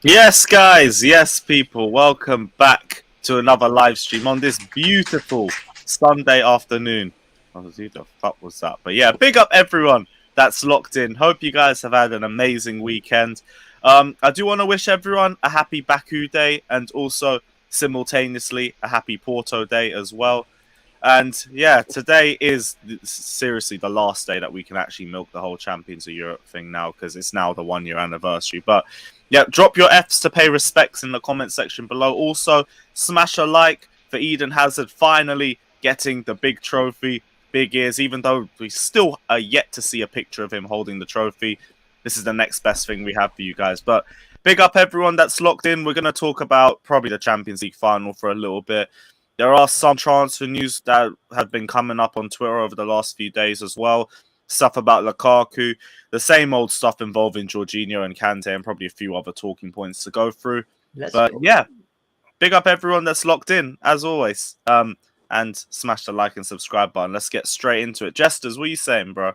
Yes, guys. Yes, people. Welcome back to another live stream on this beautiful Sunday afternoon. Oh, who the fuck was that? But yeah, big up everyone that's locked in. Hope you guys have had an amazing weekend. I do want to wish everyone a happy Baku Day and also simultaneously a happy Porto Day as well. And yeah, today is seriously the last day that we can actually milk the whole Champions of Europe thing now because it's now the 1 year anniversary. But yeah, drop your Fs to pay respects in the comment section below. Also, smash a like for Eden Hazard finally getting the big trophy. Big ears, even though we still are yet to see a picture of him holding the trophy. This is the next best thing we have for you guys. But big up everyone that's locked in. We're going to talk about probably the Champions League final for a little bit. There are some transfer news that have been coming up on Twitter over the last few days as well. Stuff about Lukaku, the same old stuff involving Jorginho and Kante, and probably a few other talking points to go through. But yeah, big up everyone that's locked in, as always. And smash the like and subscribe button. Let's get straight into it. Jesters, what are you saying, bro?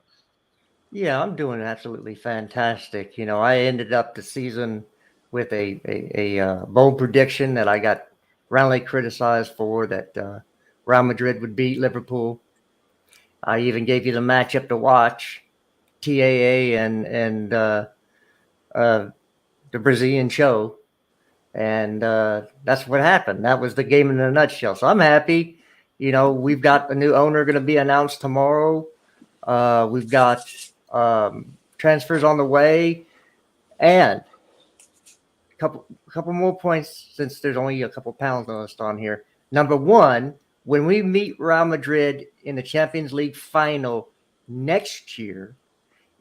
Yeah, I'm doing absolutely fantastic. I ended up the season with a bold prediction that I got roundly criticized for, that Real Madrid would beat Liverpool. I even gave you the matchup to watch, TAA and the Brazilian show, and that's what happened. That was the game in a nutshell. So I'm happy. We've got a new owner going to be announced tomorrow. We've got transfers on the way, and a couple more points since there's only a couple pounds list on here. Number one, when we meet Real Madrid in the Champions League final next year,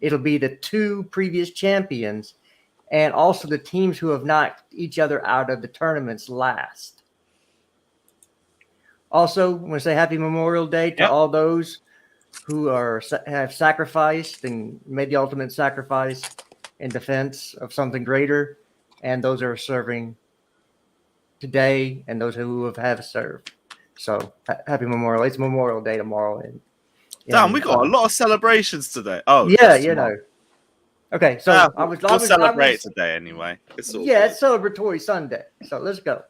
it'll be the two previous champions and also the teams who have knocked each other out of the tournaments last. Also, I want to say Happy Memorial Day to all those who have sacrificed and made the ultimate sacrifice in defense of something greater, and those who are serving today and those who have served. So happy Memorial! It's Memorial Day tomorrow. Damn, we got a lot of celebrations today. Oh, yeah, Okay, so we'll celebrate today anyway. It's celebratory Sunday. So let's go.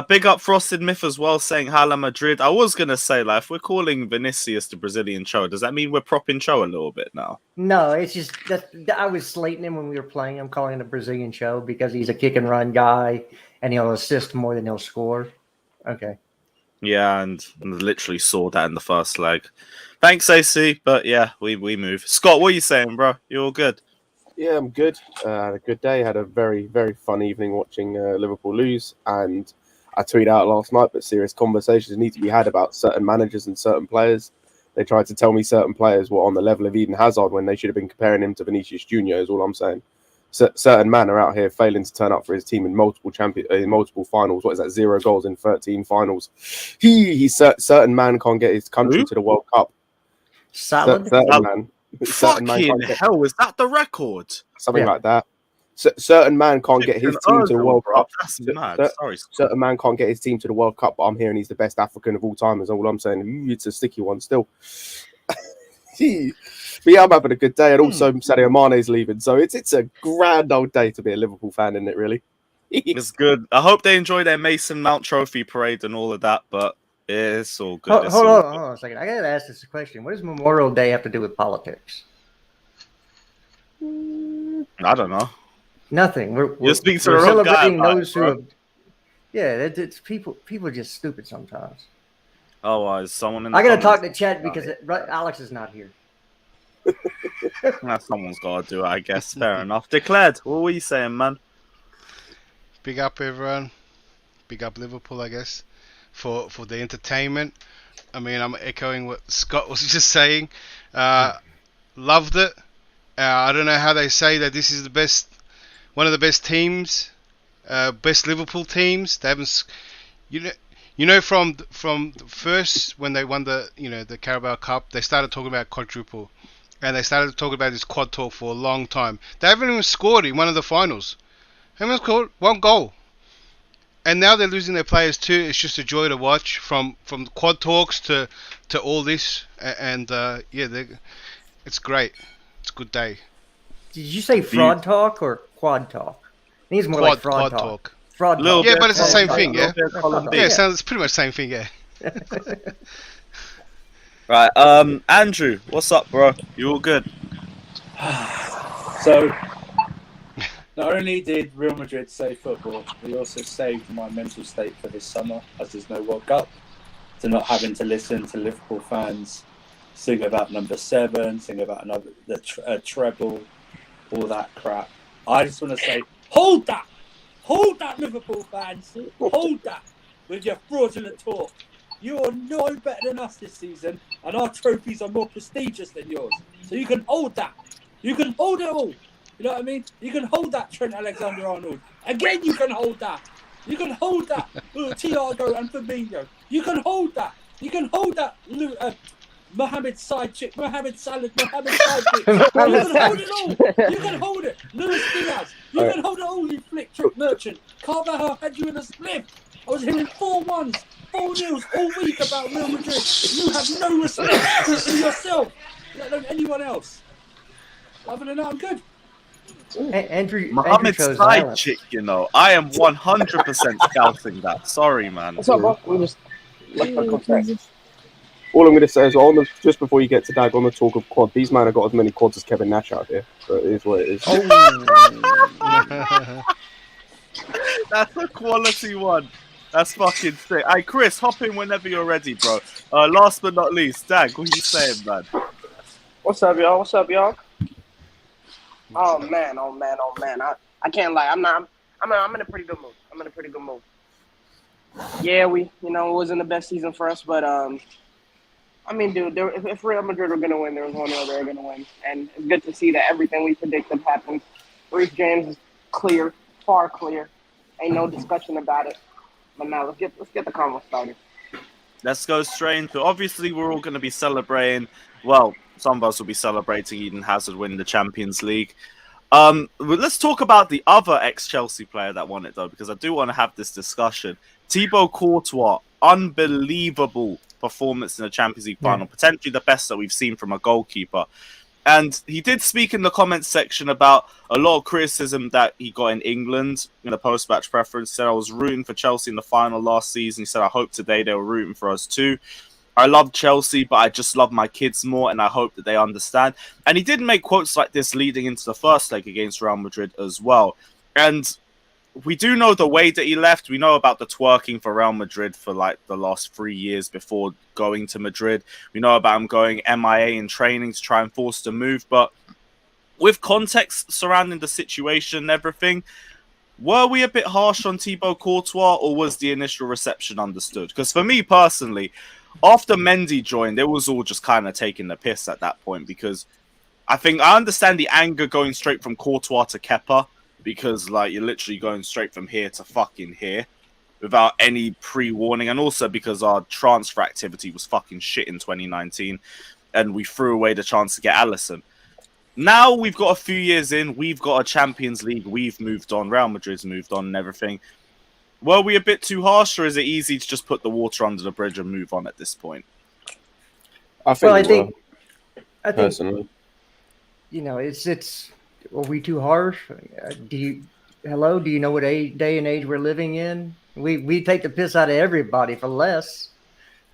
Big up Frosted Myth as well, saying Hala Madrid. I was going to say, like, if we're calling Vinicius the Brazilian Cho, does that mean we're propping Cho a little bit now? No, it's just that I was slating him when we were playing. I'm calling him a Brazilian Cho because he's a kick and run guy, and he'll assist more than he'll score. Okay. Yeah, and literally saw that in the first leg. Thanks, AC, but yeah, we move. Scott, what are you saying, bro? You all good? Yeah, I'm good. Had a good day. Had a very, very fun evening watching Liverpool lose, and I tweeted out last night, but serious conversations need to be had about certain managers and certain players. They tried to tell me certain players were on the level of Eden Hazard when they should have been comparing him to Vinicius Junior. Is all I'm saying. Certain men are out here failing to turn up for his team in multiple finals. What is that? 0 goals in 13 finals. Certain man can't get his country to the World Cup. Solid. Certain man. Fucking hell, is that the record? Something like that. Certain man can't get his team to the World Cup. That's mad. Sorry. Certain man can't get his team to the World Cup, but I'm hearing he's the best African of all time. Is all I'm saying. It's a sticky one still. But yeah, I'm having a good day, and also Sadio Mane's leaving, so it's a grand old day to be a Liverpool fan, isn't it? Really, it's good. I hope they enjoy their Mason Mount Trophy parade and all of that, but it's all good. Hold on a second. I gotta ask this question: what does Memorial Day have to do with politics? I don't know. Nothing. You're speaking to the wrong guy. Those who have, it's people. People are just stupid sometimes. Oh, is someone in? I gotta talk to Chet because Alex is not here. Someone's got to do it, I guess. Fair enough. Declared. What were you saying, man? Big up everyone. Big up Liverpool, I guess, for the entertainment. I mean, I'm echoing what Scott was just saying. Loved it. I don't know how they say that this is the best, one of the best teams, best Liverpool teams. They haven't, from the first when they won the Carabao Cup, they started talking about quadruple, and they started talking about this quad talk for a long time. They haven't even scored in one of the finals. They haven't scored one goal, and now they're losing their players too. It's just a joy to watch from quad talks to all this, and it's great. It's a good day. Did you say fraud talk or quad talk? He's more like fraud talk. talk. Fraud Little talk. Yeah, but it's the bit same of- thing, yeah? little bit of column B. Yeah, it sounds pretty much the same thing, yeah. Right, Andrew, what's up, bro? You all good? So, not only did Real Madrid save football, they also saved my mental state for this summer, as there's no World Cup, to not having to listen to Liverpool fans sing about number 7, sing about the treble, all that crap. I just want to say, hold that, Liverpool fans, hold that with your fraudulent talk. You are no better than us this season, and our trophies are more prestigious than yours. So you can hold that. You can hold it all. You know what I mean? You can hold that, Trent Alexander-Arnold. Again, you can hold that. You can hold that, Thiago and Firmino. You can hold that. You can hold that, Mohamed Side chick, Mohamed Salah, Mohamed Side chick. You can hold it all. You can hold it. Luis Diaz. You can hold it all, you flick trick merchant. Carvajal had you in a split. I was hearing 4-1s, 4-0s all week about Real Madrid. You have no respect for yourself, let alone anyone else. Other than that, I'm good. Andrew Mohammed chose side violence. chick, you know. I am 100% scouting that. Sorry, man. What's up, bro? We just let the confess. All I'm going to say is, just before you get to Dag, on the talk of quad, these men have got as many quads as Kevin Nash out here. So it is what it is. That's a quality one. That's fucking sick. Hey, Chris, hop in whenever you're ready, bro. Last but not least, Dag, what are you saying, man? What's up, y'all? What's up, y'all? Oh man. I can't lie. I'm in a pretty good mood. Yeah, it wasn't the best season for us, but I mean, dude, if Real Madrid were gonna win, there was one way they were gonna win, and it's good to see that everything we predicted happened. Reece James is clear, far clear. Ain't no discussion about it. But now let's get the convo started. Let's go straight into it. Obviously, we're all going to be celebrating. Well, some of us will be celebrating Eden Hazard winning the Champions League. Let's talk about the other ex-Chelsea player that won it, though, because I do want to have this discussion. Thibaut Courtois, unbelievable performance in the Champions League final, potentially the best that we've seen from a goalkeeper. And he did speak in the comments section about a lot of criticism that he got in England in the post-match preference. He said, I was rooting for Chelsea in the final last season. He said, I hope today they were rooting for us too. I love Chelsea, but I just love my kids more, and I hope that they understand. And he did make quotes like this leading into the first leg against Real Madrid as well. And we do know the way that he left. We know about the twerking for Real Madrid for like the last 3 years before going to Madrid. We know about him going MIA in training to try and force the move. But with context surrounding the situation and everything, were we a bit harsh on Thibaut Courtois, or was the initial reception understood? Because for me personally, after Mendy joined, it was all just kind of taking the piss at that point, because I understand the anger going straight from Courtois to Kepa, because like you're literally going straight from here to fucking here without any pre-warning, and also because our transfer activity was fucking shit in 2019 and we threw away the chance to get Alisson. Now we've got a few years in, we've got a Champions League, we've moved on, Real Madrid's moved on and everything. Were we a bit too harsh, or is it easy to just put the water under the bridge and move on at this point? I think, I think personally, it's. Are we too harsh? Do you know what day and age we're living in? We take the piss out of everybody for less.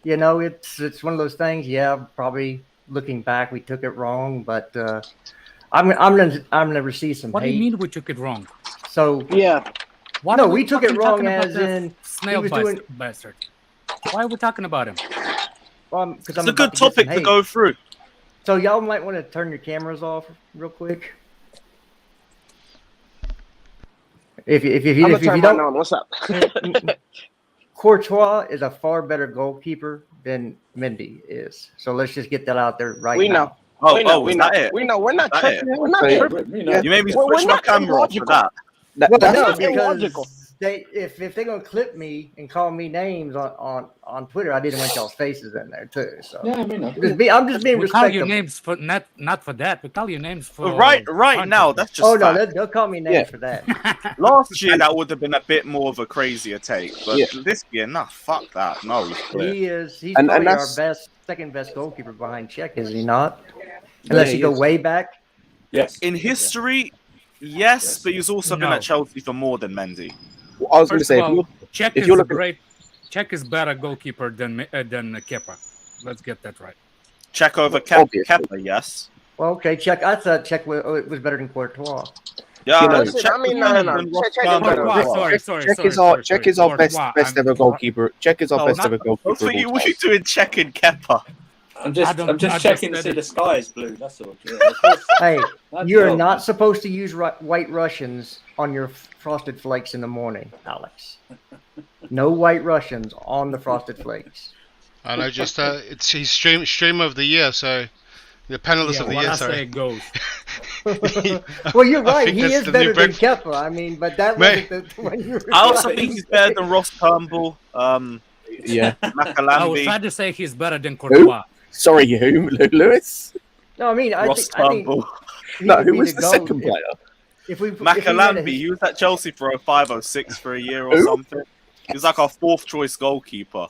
It's one of those things. Yeah, probably looking back, we took it wrong, but I'm gonna receive some hate. What do you mean we took it wrong? So Yeah. Why no, are we took it fucking wrong talking about as the in snail he was doing. bastard. Why are we talking about him? Because It's a good topic to go through. So y'all might want to turn your cameras off real quick. If you don't, on. What's up? Courtois is a far better goalkeeper than Mendy is. So let's just get that out there right We now. know. Was that it? We know. We're not That tripping. it? We're not Yeah. tripping. You made me We're switch my not camera off for illogical. that. Well, That's no, not because illogical. if they're gonna clip me and call me names on Twitter, I didn't want y'all's faces in there too. So I'm just being We call you respectful. names for not for that. We call you names for Right now, content. that's just Oh no, fact. they'll call me names Yeah. for that. Last year, that would have been a bit more of a crazier take. But Yeah. this year, nah, fuck that. No, he's clear. He's And probably our that's- second best goalkeeper behind Czech, is he not? Unless you go is. way back. Yes. In history, Yes, but he's also been No. at Chelsea for more than Mendy. I was going to First say, of if all, you're, Czech if is you're a looking- great. Czech is better goalkeeper than Kepa. Let's get that right. Check over Obviously. Kepa, yes. Well, okay, Czech. I thought Czech was better than Courtois. Yeah, You know, Listen, Czech I mean, was better no. than Czech is Ross better. Campbell. Courtois, sorry. Czech is our best Courtois, ever goalkeeper. Czech is our No, best not- ever goalkeeper. I thought of you all were time. doing Czech and Kepa. I'm I just just checking to said see it. the sky is blue. That's all. Yeah, of course. Hey, That's you're all. not supposed to use white Russians on your frosted flakes in the morning, Alex. No white Russians on the frosted flakes. I know, just it's he's streamer of the year, so the panelist of the when year. I say Sorry. it goes. Well, you're I right. think He that's is the better new than breakfast. Kepa. I mean, but that Mate. wasn't the one you were I also trying think to he's better say. than Ross Campbell, Yeah. I was Makalambi, trying to say he's better than Courtois. Sorry, who? Lewis? No, I mean, I Ross think Campbell, he No, would who be was the GOAT second player? If we Makalambi. He was at Chelsea for 05, 06 for a year or Who? something. He was like our fourth choice goalkeeper.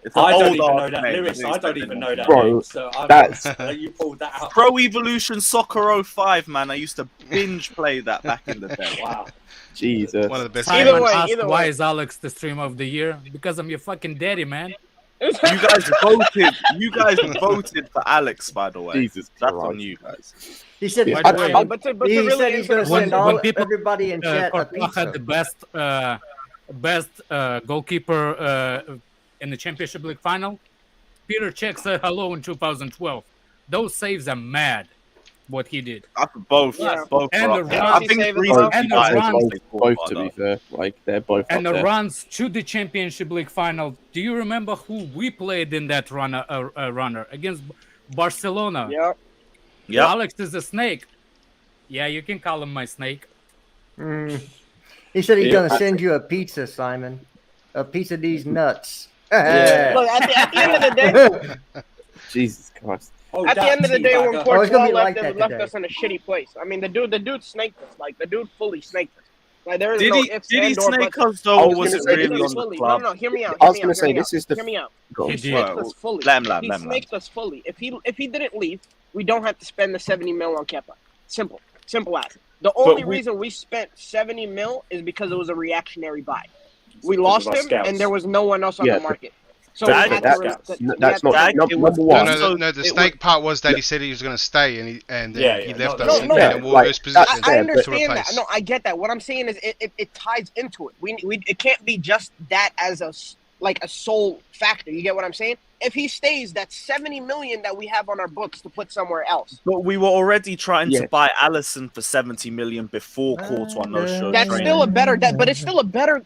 It's an I don't old even know ass that, name. Lewis. I don't even know that Bro, name. So that's- you pulled that out. Pro Evolution Soccer 05, man. I used to binge play that back in the day. Wow. Jesus. One of the best. Either Simon way, asked, either why way. is Alex the streamer of the year? Because I'm your fucking daddy, man. You guys voted. You guys voted for Alex, by the way. Jesus That's Christ. on you guys. He said he's Yeah, By the going way, But to he really said he's going to When- send when all people- everybody in chat a Courtois pizza. had the best goalkeeper in the Championship League final. Peter Cech said hello in 2012. Those saves are mad. What he did. Both. Yeah. Both. And are the up there. runs- I think and the the reason runs- you and the guys runs- say Both, to Courtois, be fair. Like, they're both And up the there. runs to the Championship League final. Do you remember who we played in that runner against Barcelona? Yeah. Yep. Alex is a snake. Yeah, you can call him my snake. He said he's Yeah, going to I- send you a pizza, Simon. A piece of these nuts. Yeah. Look, at the end of the day, Jesus Christ. Oh, at the that end of the day, when teabagger. Oh, it's gonna Courtois be like left, that left today. us in a shitty place. I mean, the dude snaked us. Like the dude fully snaked us. Like there is Did no he? ifs Did he and or snake buts. us though, I or was was gonna it say, really Snaked us on the fully. club? No, hear me out. I was hear going me to say, out, this is the. hear me out. Go on. He He did. snaked Well, us fully. let him land, He let him land. snaked us fully. If he didn't leave, we don't have to spend the 70 mil on Kepa. Simple as. The only we- reason we spent 70 mil is because it was a reactionary buy. We Because lost of our him, scouts. and there was no one else on Yeah, the but- market. So That- we had that- to re- that's- we That's had not. to- That- Number it was- one. No, No, so the it snake part was that he said he was going to stay, and then Yeah, he yeah, left no, us no, in no, a more like, worse that's position I fair, but- to understand that. replace. No, I get that. What I'm saying is it ties into it. We it can't be just that as a sole factor. You get what I'm saying? If he stays, that's 70 million that we have on our books to put somewhere else. But we were already trying Yeah. to buy Allison for 70 million before Courtois no show. That's still a better but it's still a better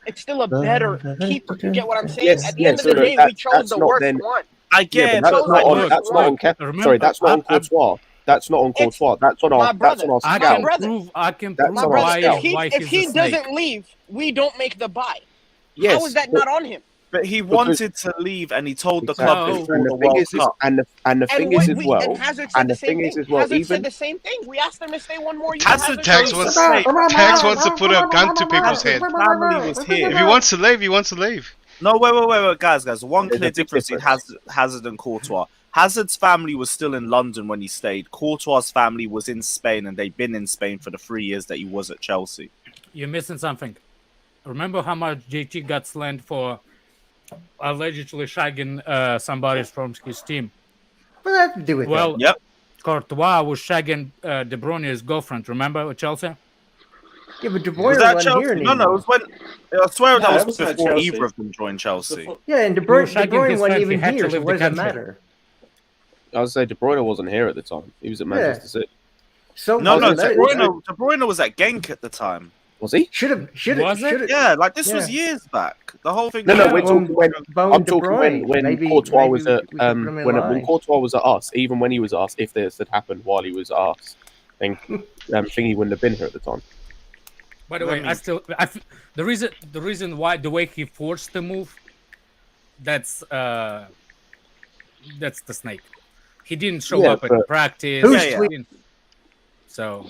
keeper. You get what I'm saying? Yes, At the end yes, of the no, day, that- we chose that's the not worst then- one. I Yeah, get, but that's so, not like, on. That's not on. Remember, Sorry, that's not on I'm- Courtois. That's not on It's- Courtois. That's on my our. That's brother. on our I My scout. can brother. prove. I can That's prove My on brother, our why. scout. Why if he's he a snake. doesn't leave, we don't make the buy. Yes, How is that but- not on him? but he wanted to leave, and he told the Exactly. club No. before And the the thing World is, Cup. and the And thing what is as we well. and Hazard said and the the same thing thing. is as well, Hazard even said the same thing. We asked him to stay one more year. Hazard Hazard tax said wants no. Tax wants to put a gun to people's head. Family was here. If he wants to leave, he wants to leave. No, wait, guys. One There's clear a big difference between difference. Hazard and Courtois. Hazard's family was still in London when he stayed. Courtois' family was in Spain, and they've been in Spain for the 3 years that he was at Chelsea. You're missing something. Remember how much JT got slammed for allegedly shagging somebody from his team? What does that have to do with Well, Yep. Courtois was shagging De Bruyne's girlfriend. Remember with Chelsea? that? Yeah, but De Bruyne Was that wasn't here Chelsea? No, anymore. it was when. I swear No, that that was wasn't at before Chelsea. either of them joined Chelsea. Yeah, and De He was Bruyne, shagging wasn't his friend. He even had to here, so leave what the does that country. matter? I would say De Bruyne wasn't here at the time. He was at Manchester City. So No, what? De Bruyne was at Genk at the time. Was he? Should have. Was it? Yeah, like this Yeah. was years back. The whole thing. No, Yeah, we're talking when Bone I'm De talking Bruyne. when Maybe- Courtois maybe was we at could put him in when line. Courtois was at us. Even when he was at us, if this had happened while he was at us, then think he wouldn't have been here at the time. By the way, the reason why the way he forced the move, that's the snake. He didn't show Yeah, up at but- practice. Who's he sweet? didn't- So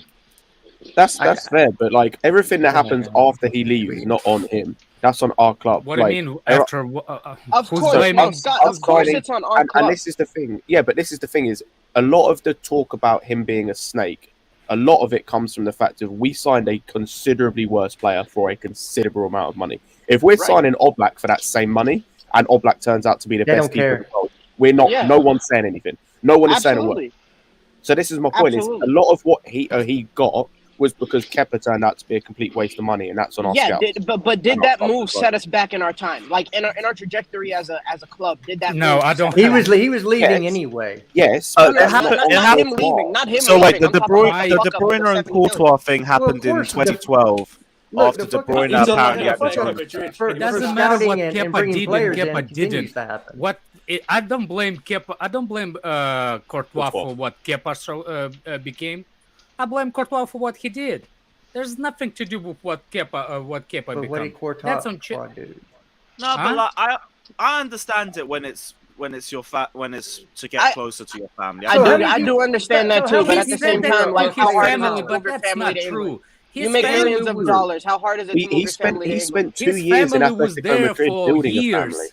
That's fair, but like everything that happens after he leaves is not on him. That's on our club. what like, do you mean there are- after? Of who's course, blaming? of course, it's on our and club. this is the thing. Yeah, but this is the thing is a lot of the talk about him being a snake a lot of it comes from the fact of we signed a considerably worse player for a considerable amount of money. If we're signing Oblak for that same money, and Oblak turns out to be the They best don't keeper in care. the world, we're not. Yeah. No one's saying anything. No one is saying a word. Absolutely. So this is my point: Absolutely. is a lot of what he got was because Kepa turned out to be a complete waste of money, and that's on our Yeah, scouts. but did And that our move clubs. set us back in our time? Like in our trajectory as a club, did that No, move I don't- set us back? He was leaving Yes. anyway. Yes, No, but no, that's not, happened- not, it not happened- him leaving. Not him So leaving. wait, the I'm De talking about Bruyne, the the De fuck up with Bruyne the and 70 million. Courtois thing Well, of happened in course, 2012 Look, after the De fucking- Bruyne He's on apparently like had Atletico COVID. Madrid. For It doesn't for matter what scouting and Kepa bringing did and players in, Kepa continues didn't. to happen. I don't blame Kepa. I don't blame Courtois for what Kepa became. I blame Courtois for what he did. There's nothing to do with what Kepa But became. what did Courtois That's on do? No, Huh? but like I understand it when it's when it's to get I- closer to your family. So how many I do understand that so how too, but many at the people same did time, that like to how his hard is it family? to but move your that's family not to England? true. You His make family millions of was- dollars. How hard is it to move he your spent family to he England? spent 2 His years in family was Atletico there Madrid for building years. a family.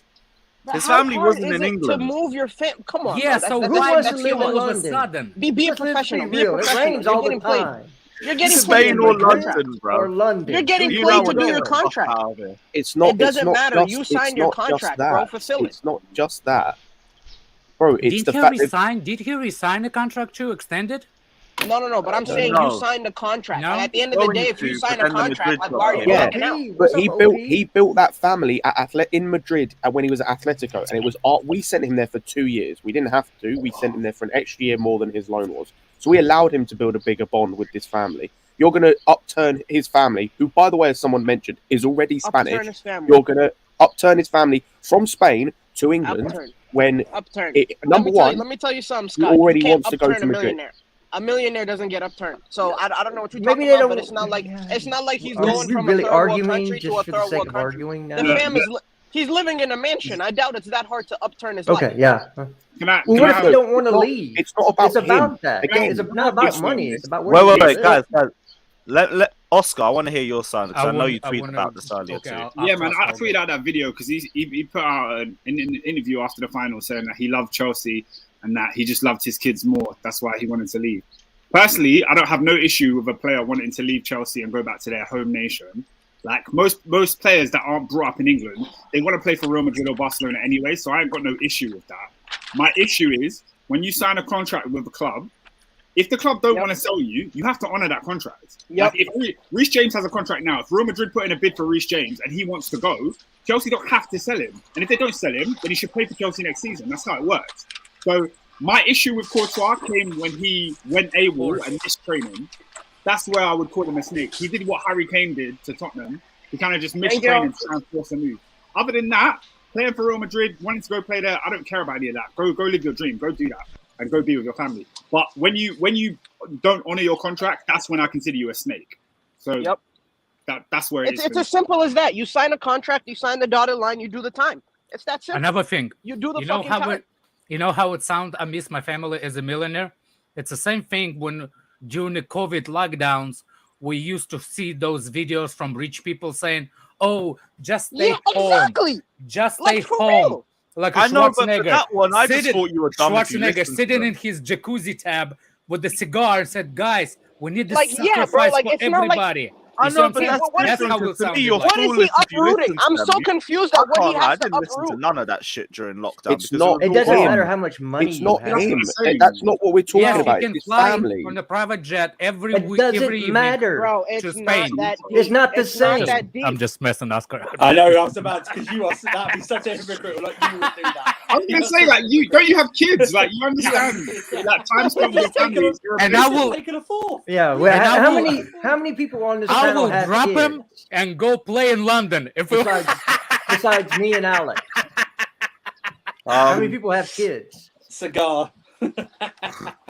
But His how family hard wasn't is in it England. to move your family? Come on, Yeah, bro. so Who why wants did to you live in all of a London? sudden? Be a Let's professional. be Be a real. It professional. rains You're all the getting played. time. You're getting Spain played to do or your contract. London, bro. Or London. You're getting You played know to what do the your fuck contract. out of here. It's not. It doesn't matter. Just, You signed it's your not just contract, that. bro. Fulfill it. It's not just that, bro. It's Did the he fact that resign? Did he resign the contract to extend it? No. But I'm saying No. you signed a contract. No? Like, at the end of the Going day, if you to, sign but a then the contract, Madrid like job why are you came. Yeah. backing out? OP, But what's he up, built OP? he built that family in Madrid when he was at Atletico, and it was we sent him there for 2 years. We didn't have to. We sent him there for an extra year more than his loan was. So we allowed him to build a bigger bond with this family. You're going to upturn his family, who, by the way, as someone mentioned, is already Spanish. Upturn his family. You're going to upturn his family from Spain to England Upturn. when Upturn. number one, Let me tell you something, he Scott. already You can't wants to go upturn to a Madrid. millionaire. A millionaire doesn't get upturned. So I don't know what you're Maybe talking they about, but don't- it's not like he's Are going we from really a third world arguing country to a just for the third sake world of country. arguing now? The fam is he's living in a mansion. I doubt it's that hard to upturn his Okay, life. yeah. Can I? Well, Can what I if have you a- don't want to It's not- leave? It's not about It's about him. that. Again, It's not about Yes, money. no, It's about Wait, working. wait, guys. Let Oscar. I want to hear your side because I, know you tweet wanna- about this earlier okay, too. Yeah, man, I tweeted out that video because he put out an interview after the final saying that he loved Chelsea and that he just loved his kids more. That's why he wanted to leave. Personally, I don't have no issue with a player wanting to leave Chelsea and go back to their home nation. Like most players that aren't brought up in England, they want to play for Real Madrid or Barcelona anyway, so I ain't got no issue with that. My issue is when you sign a contract with a club, if the club don't Yep. want to sell you, you have to honor that contract. Yep. Like if Reece James has a contract now, if Real Madrid put in a bid for Reece James and he wants to go, Chelsea don't have to sell him. And if they don't sell him, then he should play for Chelsea next season. That's how it works. So my issue with Courtois came when he went AWOL and missed training. That's where I would call him a snake. He did what Harry Kane did to Tottenham. He kind of just missed Thank you. training to try and force a move. Other than that, playing for Real Madrid, wanting to go play there, I don't care about any of that. Go live your dream. Go do that and go be with your family. But when you don't honor your contract, that's when I consider you a snake. So Yep. that's where it It's is. as simple as that. You sign a contract, you sign the dotted line, you do the time. It's that simple. Another thing. You do the You know fucking how time. it sounds? I miss my family as a millionaire. It's the same thing when during the COVID lockdowns, we used to see those videos from rich people saying, "Oh, just stay Yeah, home, exactly. just stay Like for home." real. Like I know, but for Schwarzenegger, that one, I just sitting- thought you were dumb if you Schwarzenegger listened to sitting them. in his jacuzzi tab with the cigar and said, "Guys, we need to Like, yeah, sacrifice bro, like, for it's not like- everybody." I You see know, what I'm but saying? that's What is That's he- how different. it To sounded me, you're like. What is clueless he if you listen uprooting? to I'm them. so confused I at what he can't lie. I has to didn't listen to uproot. none of that shit during lockdown. It's because not- it It was all doesn't him. matter how much money It's you not have. him. That's what I'm saying. That's not what we're talking Yes, about. he can It's fly family. on a private jet every It week, doesn't every evening. matter. Bro, To it's Spain. not that deep. It's not the It's not same. that deep. I'm just messing Oscar. I know, I was about to, because you are, that'd be such a hypocrite, like you would do that. I was gonna say, like, you have kids, like you understand that time spent with your family is And I will- Taking a fourth. Yeah, well, And I how will- many people on this I panel will have drop kids him and go play in London. If we besides me and Alex? How many people have kids? Cigar.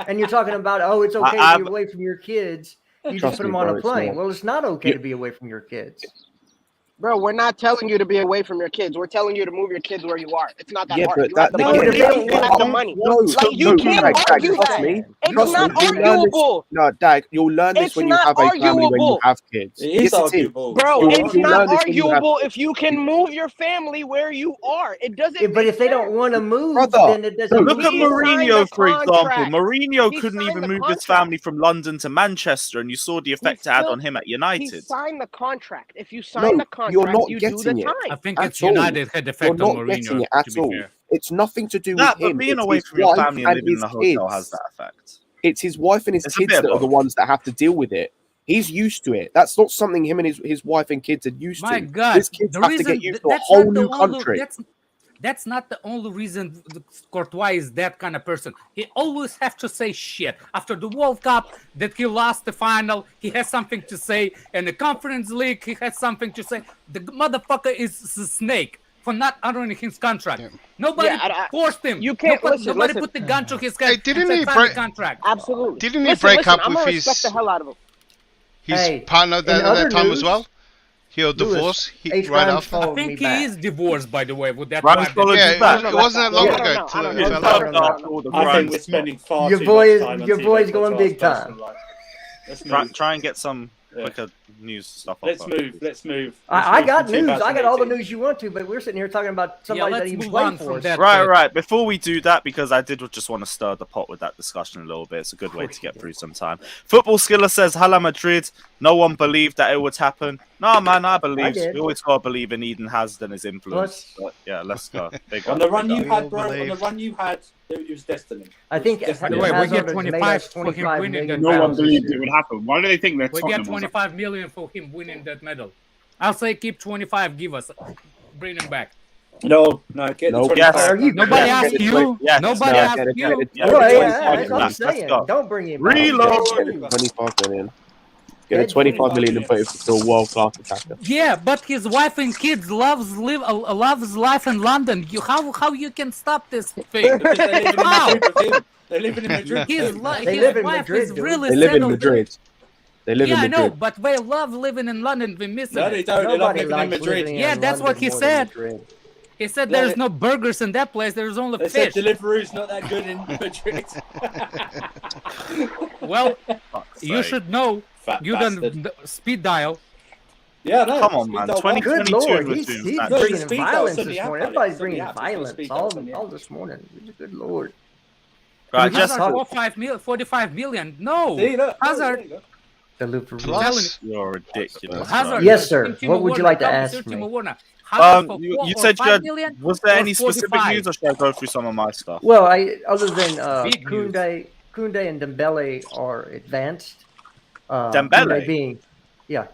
And you're talking about, oh, it's okay to I've- be away from your kids. You Trust just put me, them on bro, a it's plane. not. Well, it's not okay You- to be away from your kids. Bro, we're not telling you to be away from your kids. We're telling you to move your kids where you are. It's not that Yeah, hard. but You have the that money. again, You have the money. no, Like, you no, can't Dag, argue trust that. me. It's Trust not me, you'll learn this. arguable. No, Dag, you'll learn this It's when you not have a family when you arguable. have kids. It is Yes, it is. arguable. Bro, You'll- it's you'll not learn this when you have arguable kids. if you can move your family where you are. It doesn't But make if they don't sense. want to move, Brother, then it doesn't Look at He mean Mourinho, signed a for example. contract. Mourinho He couldn't signed even the move his contract. family from London to Manchester, and you saw the effect it had on him at He United. signed the contract. If you sign No, the you're contract, not you do the getting it. I time. think At it's all. United had You're effect on not getting Mourinho. it at To be all. fair, It's nothing to do That, with him. but being It's away his from your wife family and and living in his a hotel has kids. that effect. It's his wife and his It's a bit kids of that are the both. ones that have to deal with it. He's used to it. That's not something him and his wife and kids are used my to. God, His kids the have to reason get used to a that's whole not the new only country. that's not the only reason Courtois is that kind of person. He always have to say shit after the World Cup that he lost the final. He has something to say, and the Conference League he has something to say. The motherfucker is a snake for not honoring his contract. Yeah. Nobody Yeah, forced him. you can't- Nobody listen. put the gun to his Hey, head didn't and he said, sign the break- contract. Absolutely. Didn't he break up I'm with gonna his respect the hell out of him. Hey, partner in at other that time as news, well? He'll Lewis, divorce H. right Ryan after. I followed me think he back. is divorced, by the way, with that Ryan wife. followed Yeah, you back. it wasn't that long Yeah, I ago. don't know. till I it don't fell know. out. After all the I think grind. we're spending far Your too boy- much time on your TV boy's for going Courtois' big time. personal life. Let's Try, move. try and get some Yeah. quicker news stuff. Let's up. move. Let's move. I got from news. I got all the 2018. news you want to, but we're sitting here talking about Yeah, somebody that let's even move played on for from us. that. Right. Before we do that, because I did just want to stir the pot with that discussion a little bit. It's a good way to get through some time. Football Skiller says, Hala Madrid. No one believed that it would happen. No, man, I believe. did. We always got to believe in Eden Hazard and his influence. But yeah, let's go. Big On up, the big run you up. had, bro. On believe. the run you had, it was destiny. I think It was By the destiny. way, we Hazard get has made 25 us for him 25 winning million that No one pounds this believed year. it would happen. Why do they think that We Tottenham get was 25 million for him winning that medal. I'll say keep 25. Give us, bring him back. No, get Nope. the 25. Yes. Are you Nobody Yeah, asked get it, you. yes, Nobody no, asked get it, you. get it. Yeah, Well, get yeah, 25 that's what I'm let's saying. go. Don't bring him back. Reload. 25 million. Get a Dead 25 million and put it to a world class attacker. Yeah, but his wife and kids loves life in London. How you can stop this thing? Because they're living in How? Madrid with him. They're living in Madrid with His, him. They his live in wife Madrid, is dude. really They live in settled. Madrid. They live Yeah, I in know, Madrid. but they love living in London. We miss No, it. they don't. They love Nobody living in likes Madrid. living Yeah, in that's what London he more than said. Madrid. He said Yeah, there's no burgers in that place. There's only They said fish. Deliveroo's not that good in Madrid. Well, Fuck's you sake. should know. Fat You bastard. don't speed dial. Yeah, no. Come on, man. Speed dial 20 Good 22 Lord, was he's doing No, that. bringing speed dial, violence somebody this have morning. done it. Everybody's Somebody bringing have. It's on violence speed dial, somebody all have. this morning. Good Lord. Right, We just just Hazard 45 million. No. See, look. Hazard. There you go. The Liverpool. Plus, you're ridiculous. Hazard. bro. Yes, sir. Timo What would you Werner, like to come ask to me? Timo Werner. Hazard for You 4 you or said you 5 had. million Was there or any specific 45? news, or should I go through some of my stuff? Well, other than Big news. Koundé and Dembele are advanced. Dembele? Koundé being, yeah.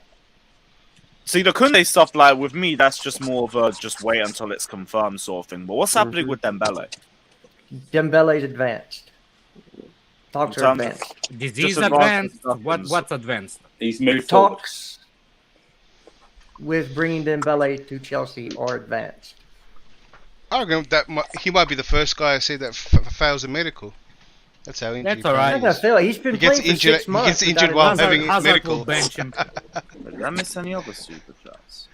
See, the Kunde stuff, like with me, that's just more of a just wait until it's confirmed sort of thing. But what's happening with Dembele? Dembele's advanced. Talks In are terms of- advanced. Disease Just advanced. advanced What's advanced? He's moved forward. Talks with bringing Dembele to Chelsea are advanced. I reckon he might be the first guy I see that fails a medical. That's how injured. That's all right. That's not fair. He's been He gets playing for injured- 6 he months. gets without injured a while injury. having his Hazard medical. will bench him. Did I miss any other super chats?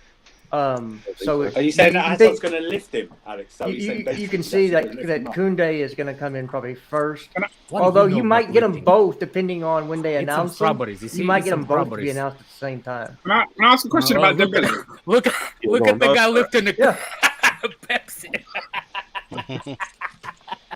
So Are you saying that can Hazard's think- going to lift him, Alex? So he's saying you basically can he's see actually that gonna lift him up. Koundé is going to come in probably first. What do Although know you about might get them lifting? both depending on when they Eat some announce them. strawberries. You see, You might eat get some them both to be strawberries. announced at the same time. Can I ask a question about look, Dembele? look at the guy lifting the Yeah. Pepsi.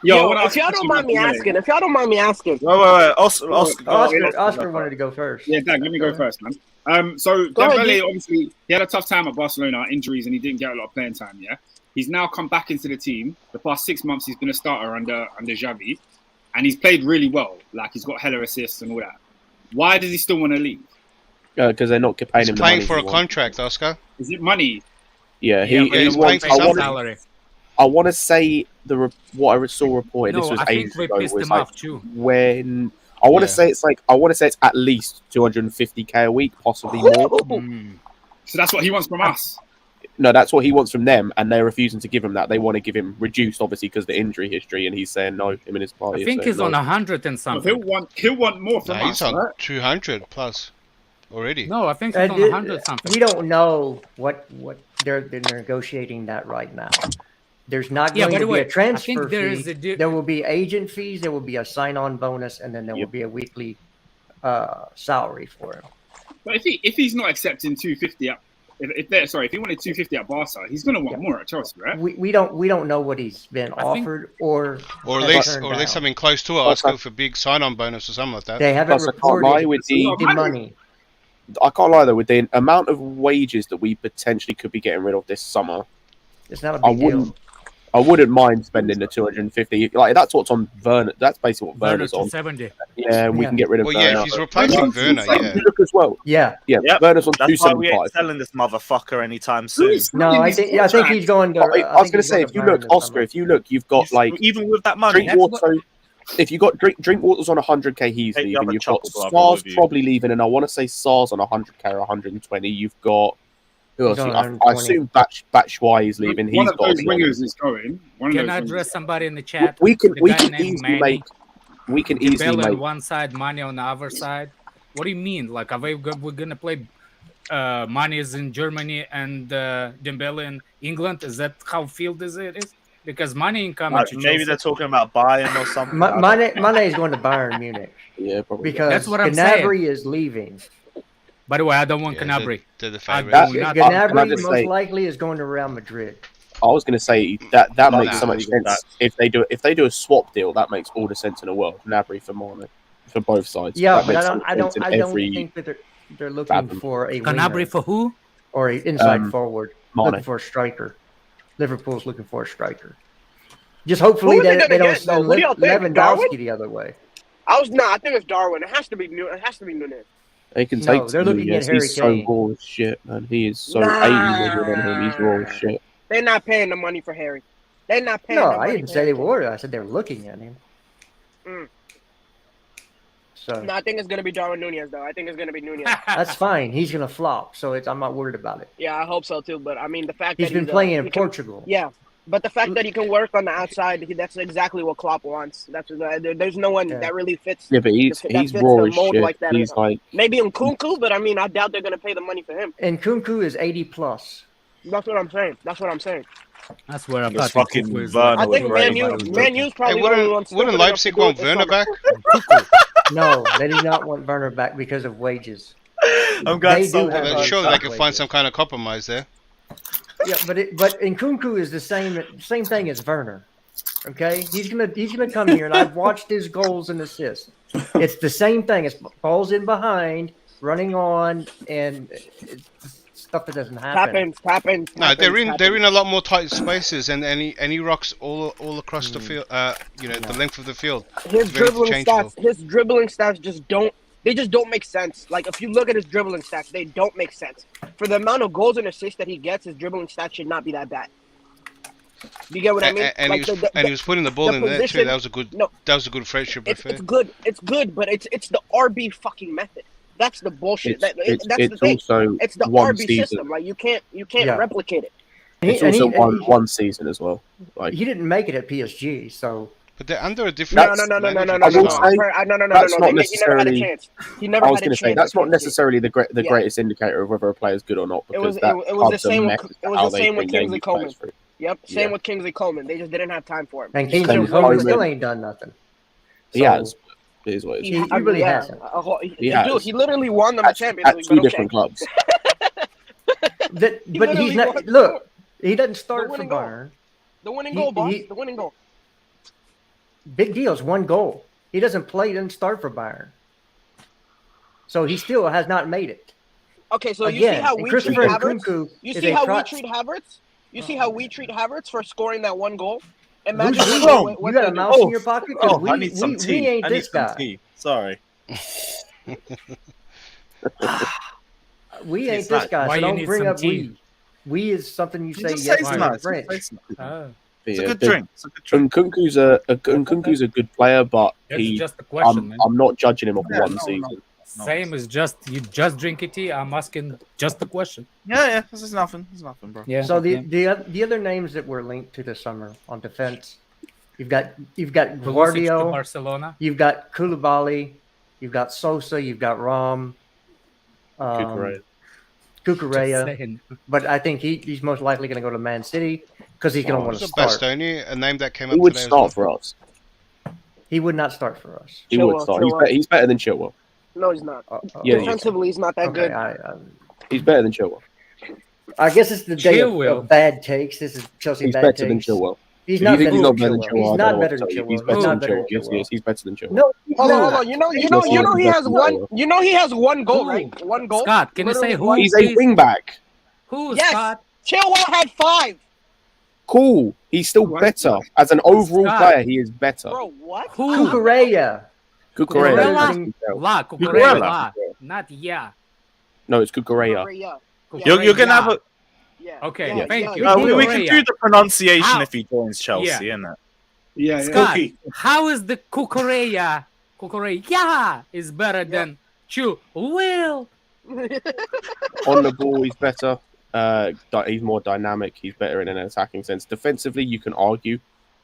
Yo, If y'all don't mind me asking, Wait. Oscar, Oscar wanted to go first. Yeah, Dag, let me go first, man. So Go ahead, Dembele, obviously, he had a tough time at Barcelona, injuries, and he didn't get a lot of playing time. Yeah, he's now come back into the team. The past 6 months, he's been a starter under Xavi, and he's played really well. Like he's got hella assists and all that. Why does he still want to leave? Because they're not paying He's him the playing money for he a wants. contract, Oscar. Is it money? Yeah, Yeah, but he he's wants. paying I some want. salary. I want to say what I saw reported. No, this was I think ages we ago. pissed Was him like off too. when I want to Yeah. say it's at least 250k a week, possibly more. Mm. So that's what he wants from us. No, that's what he wants from them, and they're refusing to give him that. They want to give him reduced, obviously, because of the injury history, and he's saying no. Him and his party. I are think saying he's no. on 100 and So something. he'll want more from Nah, he's us. on Right? 200 plus. already. No, I think it's on 100 something. We don't know what they're negotiating that right now. There's not Yeah, going by to the be way, a transfer I think there is fee. There will be agent fees. There will be a sign-on bonus, and then there will be a weekly salary for him. But if he's not accepting 250 at if he wanted 250 at Barca, he's gonna want more at Chelsea, right? We don't know what he's been offered or at least something close to it. Asking for big sign-on bonus or something like that. They haven't reported with the money. I can't lie though, with the amount of wages that we potentially could be getting rid of this summer, it's not a big deal. I wouldn't mind spending the 250. Like that's what's on Werner. That's basically what Werner's on. 270. Yeah, and we can get rid of. Well, Werner. yeah, if he's replacing Werner, yeah. Look as well. Yeah. Werner's on That's why we 275. ain't selling this motherfucker anytime soon. No, I think he's going to. I was going to say, if you look, Oscar, you've got like even with that money. Drinkwater. If you got Drinkwater's on 100k, he's leaving. You've got Sar's probably leaving, and I want to say Sar's on 100k or 120. You've got who else? I assume Batshuayi is leaving. One of those wingers is going. Can I address somebody in the chat? We can easily make. We can easily Dembele make on one side, Mane on the other side. What do you mean? Like, we're gonna play? Mane is in Germany and Dembele in England. Is that how field is it? Because Mane incoming. Maybe they're talking about Bayern or something. Mane is going to Bayern Munich. Yeah, probably. Because that's what I'm Gnabry saying. is leaving. By the way, I don't want Gnabry. They're the favourites. Gnabry most likely is going to Real Madrid. I was going to say that makes so much sense. If they do a swap deal, that makes all the sense in the world. Gnabry for Mane, for both sides. Yeah, but I don't think that they're looking for a Gnabry for who? Or an inside forward. Mane. Looking for a striker. Liverpool's looking for a striker. Just hopefully they don't send Lewandowski the other way. I think it's Darwin. It has to be Nunez. They can take. They're looking at Harry He's Kane. so raw as shit, man. He is so 80 million on him. He's raw as shit. They're not paying the money for Harry. They're not paying. No, I didn't say they were. I said they were looking at him. So no, I think it's gonna be Darwin Nunez though. I think it's gonna be Nunez. That's fine. He's gonna flop, so I'm not worried about it. Yeah, I hope so too. But I mean, the fact he's that been playing in Portugal. Yeah, but the fact that he can work on the outside—that's exactly what Klopp wants. There's no one that really fits. Yeah, but he's raw as shit. Like that. He's like maybe Nkunku, but I mean, I doubt they're gonna pay the money for him. And Nkunku is 80+. That's what I'm saying. That's where I'm fucking I think Man U's probably wouldn't Leipzig want Werner back? No, they do not want Werner back because of wages. I'm glad surely they can find some kind of compromise there. Yeah, but Nkunku is the same thing as Werner. Okay, he's gonna come here, and I've watched his goals and assists. It's the same thing. It's balls in behind, running on, and it's stuff that doesn't happen. Happens. No, they're in a lot more tight spaces, and he rocks all across the field. The length of the field. His dribbling stats just don't make sense. Like if you look at his dribbling stats, they don't make sense. For the amount of goals and assists that he gets, his dribbling stats should not be that bad. Do you get what I mean? And he was putting the ball in there too. That was a good friendship. It's good, but it's the RB fucking method. That's the bullshit. That's the thing. It's the RB system. Like you can't replicate it. It's also one season as well. Like he didn't make it at PSG, so. But they're under a different. No. That's not necessarily. He never I was had going a to say chance. that's not necessarily the greatest indicator of whether a player is good or not. Because It was the same with Kingsley Coman. Yep, same with Kingsley Coman. They just didn't have time for him. And Kingsley Coman still ain't done nothing. He has. It is what it is. He really hasn't. Dude, he literally won the Champions League at two different clubs. But he's not. Look, he doesn't start for Bayern. The winning goal, boss. The winning goal. Big deal. It's one goal. He doesn't play. He doesn't start for Bayern. So he still has not made it. Okay, so you see how we treat Havertz? You see how we treat Havertz? You see how we treat Havertz for scoring that one goal? Imagine you got a mouse in your pocket? I need some tea. We ain't this guy. Sorry. We ain't this guy, so don't bring up we. We is something you say yes in French. It's a good drink. Nkunku's a good player, but I'm not judging him off one season. Same as you just drink a tea. I'm asking just the question. Yeah. This is nothing. It's nothing, bro. Yeah. So the other names that were linked to the summer on defense, you've got Guardiola, Barcelona. you've got Koulibaly, you've got Sosa, you've got Rom. Cucurella. Cucurella. Just saying. But I think he's most likely going to go to Man City because he's going to want Who's to the best, start. a name that came He up would today start as well. for us. He would not start for us. He would Chilwell, start. Chilwell. He's better than Chilwell. No, he's not. Yeah, he is. Defensively, he's not that Okay, good. He's better than Chilwell. I guess it's the day Chilwell. of bad takes. This is Chelsea He's bad better than takes. Chilwell. He's If not you think better he's than not better than Chilwell. Chilwell, He's I not don't know better what to than tell you. Chilwell. He's better He's than not better than Chilwell. Yes, Chilwell. yes, he's better than Chilwell. No, he's Hold on, not. hold on. You know he has one goal, Who? right? One goal. Scott, can you say Literally who? one. He's a please? wing back. Who, Yes. Scott? Chilwell had 5. Cool. He's still Right. better. As an overall Scott. player, he is better. Bro, what? Who? Cucurella. Cucurella. Cucurella? La, Cucurella. Cucurella. Not yeah. No, it's Cucurella. You're gonna have a. Yeah. Okay, yeah, thank yeah, you. yeah. We can do the pronunciation How? if he joins Chelsea, Yeah. innit? Yeah, Scott, Cookie. how is the Cucurella is better than Will? On the ball, he's better. He's more dynamic. He's better in an attacking sense. Defensively, you can argue,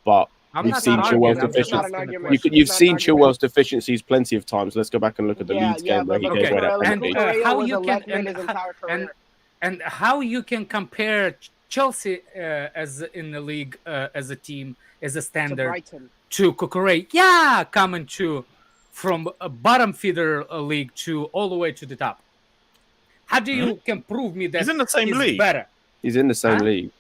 but I'm You've not seen arguing, Chilwell's I'm just deficiencies. asking a argument. question. you've Not seen an argument. Chilwell's deficiencies plenty of times. Let's go back and look at the Leeds game where he but goes okay. right at And, penalty. how was you a can left mid and, his entire career. and how you can compare Chelsea as in the league as a team as a To standard Brighton. to Cucurella coming to from a bottom feeder league to all the way to the top. How do you can prove me that He's in the same he's league. better? He's in the same Huh? league.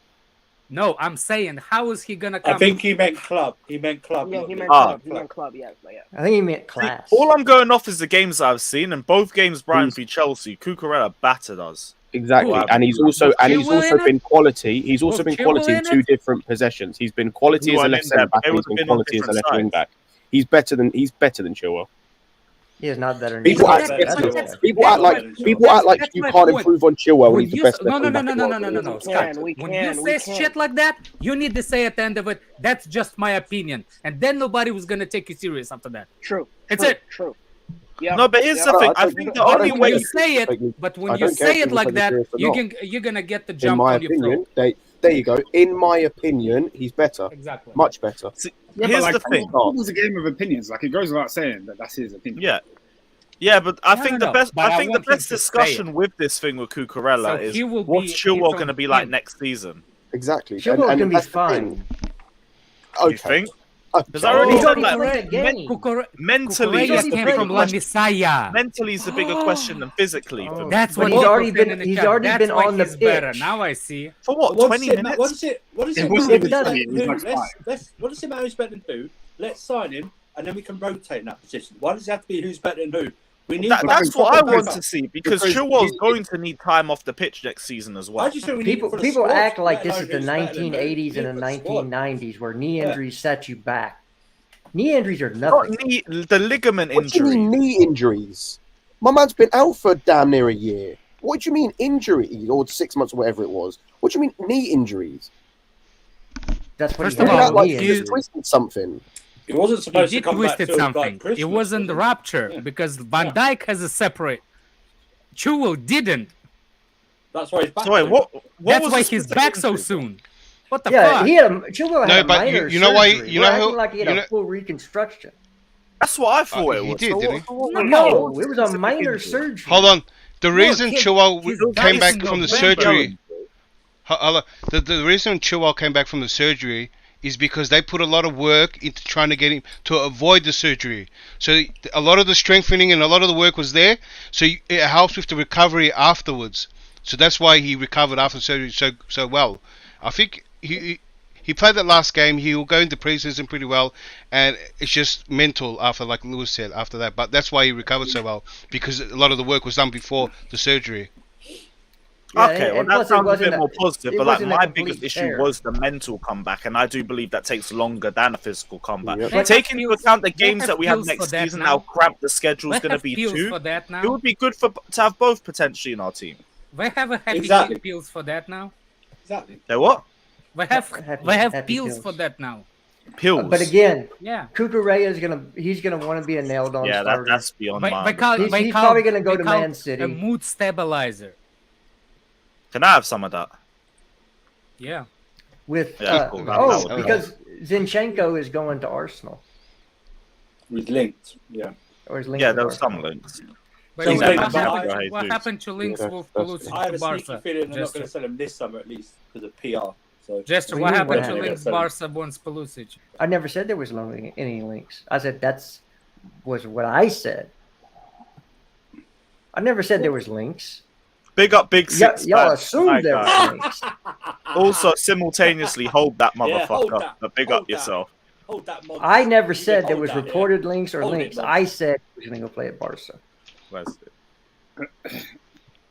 No, I'm saying how is he gonna come? I think he meant club. He meant club. Yeah, not he league. meant Ah. club. He meant club. Yeah, yeah. I think he meant See, class. all I'm going off is the games that I've seen, and both games Brighton v Chelsea, Cucurella battered us. Exactly, Cool. and he's also Chilwell in it? been quality. He's also Was been Chilwell quality in in 2 it? different possessions. He's been quality He as a wasn't left in centre there, back, but they and he's would've been been on quality as a different left wing sides. back. He's better than Chilwell. He is not better than People Chilwell. act, that's- That's that's- okay. people act like that's- people act like that's you my can't point. improve on Chilwell when When he's the you best s- no, left no, wing no, back no, in no, the no, world. no, no, no, We Scott. can, we When can, you we say can. shit like that, you need to say at the end of it, that's just my opinion. And then nobody was going to take you serious after that. True. That's true, it. True. Yeah. No, but here's Yeah. the thing. I I don't- think I the don't only care way When if you say it, take me- but I when you don't care say if it people like take me that, serious or not. you're going to get the In jump my on your opinion, throat. there you go. In my opinion, he's better, Exactly. much better. Yeah, Here's but the like, thing. football's a game of opinions. Like, it goes without saying that that's his opinion. Yeah, but I No, think no, the no, best. but I I think the want him best to say discussion it. with this thing with Cucurella So is he will what's be- Chilwell it's going to on be like him. next season. Exactly. Chilwell can be that's the fine. thing. You Okay. think? Okay. Because I already He's said already like played a game. mentally, Cucurella is the came bigger from La question. Messiah. Mentally is the bigger question than physically. For me. That's But what he's people already said been- in the he's chat. already That's been why on the he's better. pitch. Now I see. For what? What 20 does it minutes? What does it It matter wasn't who's done. better it than was who? like What does it matter who's better than who? Let's sign him, and then we can rotate in that position. Why does it have to be who's better than who? We need. That's what I want backup. to see because Because Chilwell's he- going to need time off the pitch next season as I well. just think we need People for the people squad, act like let this alone is the who's better than who. 1980s and We the need for the squad. 1990s where knee Yeah. injuries set you back. Knee injuries are Not nothing. knee, the ligament What do you injury. mean knee injuries? My man's been out for damn near a year. What do you mean injuries or 6 months or whatever it was? What do you mean knee injuries? That's what First he of had, all, Act like knee he you- just injuries. twisted something. He wasn't He supposed to did come back twisted till something. like Christmas. It wasn't the was rupture Yeah. because Van Yeah. Dijk has a separate. Chilwell didn't. That's why he's back. So wait, though. what That's was why the he's specific back so injury? soon. What the Yeah, fuck? he had Chilwell No, had a but minor you know why- surgery. you We're know acting who- like he had you a know- full reconstruction. That's what I thought it he was. did, So didn't what- he? so what- No, what it was a specific minor injury? surgery. Hold on. The reason his- Chilwell his came dice back in from the November. surgery. The reason Chilwell came back from the surgery is because they put a lot of work into trying to get him to avoid the surgery. So a lot of the strengthening and a lot of the work was there. So it helps with the recovery afterwards. So that's why he recovered after surgery so well. I think he played that last game. He will go into preseason pretty well, and it's just mental after, like Lewis said, after that. But that's why he recovered so well, because a lot of the work was done before the surgery. Yeah, Okay, well and that plus it sounds a wasn't bit more positive, it but like wasn't a my complete biggest issue tear. was the mental comeback, and I do believe that takes longer than a physical comeback. Yep. Let's Taking have into account the feels- games let's that we have feels next for that season, now. how cramped the schedule is Let's going to have be feels too, for that it now. would be good to have both potentially in our team. We have a happy Exactly. pills for that now. Exactly. They what? We have Happy pills pills. for that now. Pills. But again, Yeah. Cucurella is gonna want to be a nailed on yeah, starter. that's beyond By mine. call, He's- by he's call- probably gonna go by to call Man City. A mood stabilizer. Can I have some of that? Yeah. with Yeah, cool. That oh, would be because Zinchenko is going to Arsenal We've linked. Yeah. or is linked Yeah, with there was Arsenal. some links. But So you know, Maybe, what but happened, I- what happened to links Yeah, with that's- Pulisic I have to a sneaky Barca? feeling they're not Jester, going to sell him this summer at least because of PR. So Jester, What what do you mean, happened what to happened? links Barca once Pulisic? I never said there was any links. I said was what I said. I never said there was links. Big up Big Six. Y'all fans. assumed My there guy. was links. Also, simultaneously hold that Yeah, motherfucker. hold that. But big Hold up that. yourself. hold that. Mods. I never You said can there hold was that, reported links or Hold it, links. Mods. I said he was going to go play at Barca. Where's it?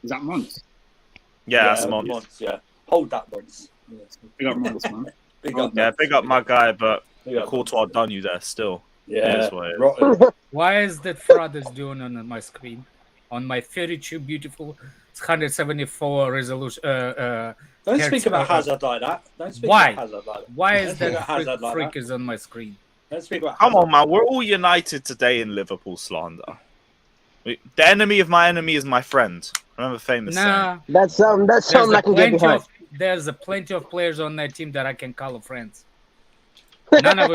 Is that Mons? Yeah, that's Mons. Mods, yeah. Hold that, Mods. Yeah. Big up Mons, man. Big up, Yeah, Mods. big up my guy, but Big up, Courtois Mods. done you there still. Yeah, That's what it is. rotten. Why is that fraud is doing on my screen? On my 32 beautiful 174 resolution. Don't Hertz, speak about Hazard like that. Don't speak Why? about Hazard like that. Why Don't is speak that about Hazard like freak that. is on my screen? Don't speak about Come Hazard. on, man. We're all united today in Liverpool slander. The enemy of my enemy is my friend. Remember famous saying. Nah, That's something I can get behind. there's a plenty of players on that team that I can call friends. None of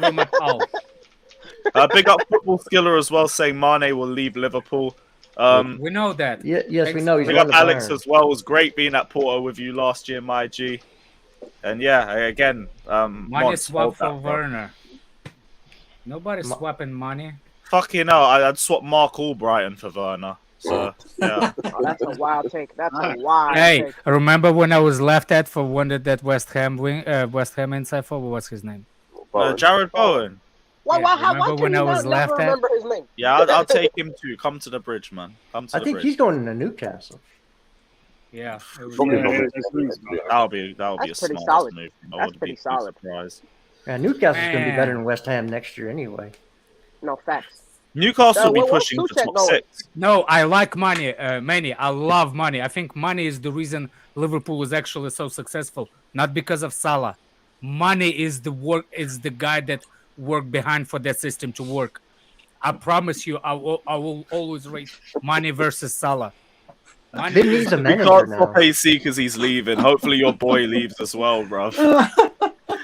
them at all. Big up Football Skiller as well, saying Mane will leave Liverpool. We know that. Yes, we Thanks. know he's Big going up to Alex Bayern. as well. It was great being at Porto with you last year, my G. And yeah, again, Money Mons, swap hold for that, bro. Werner. Nobody's swapping money. Fucking hell, I'd swap Mark Albrighton for Werner. So yeah, Oh, that's a wild take. That's a wild Hey, take. remember when I was laughed at for one that West Ham inside for? What's his name? Jared Bowen. Why remember can when you I was not laughed never at? remember his name? Yeah, I'll take him too. Come to the bridge, man. Come to I the think bridge. he's going to Newcastle. Yeah, it was Probably Yeah, not. there's rumors about that. That'll be a That's pretty smart solid. move. I That's wouldn't pretty be too solid. surprised. Yeah, Newcastle's going to be Man. better than West Ham next year anyway. No facts. Newcastle will be what's pushing for Suchek top going? 6. No, I like money. Money. I love money. I think money is the reason Liverpool is actually so successful, not because of Salah. Money is the guy that worked behind for that system to work. I promise you, I will always rate money versus Salah. Money They need a We manager can't now. stop AC because he's leaving. Hopefully your boy leaves as well, bruv.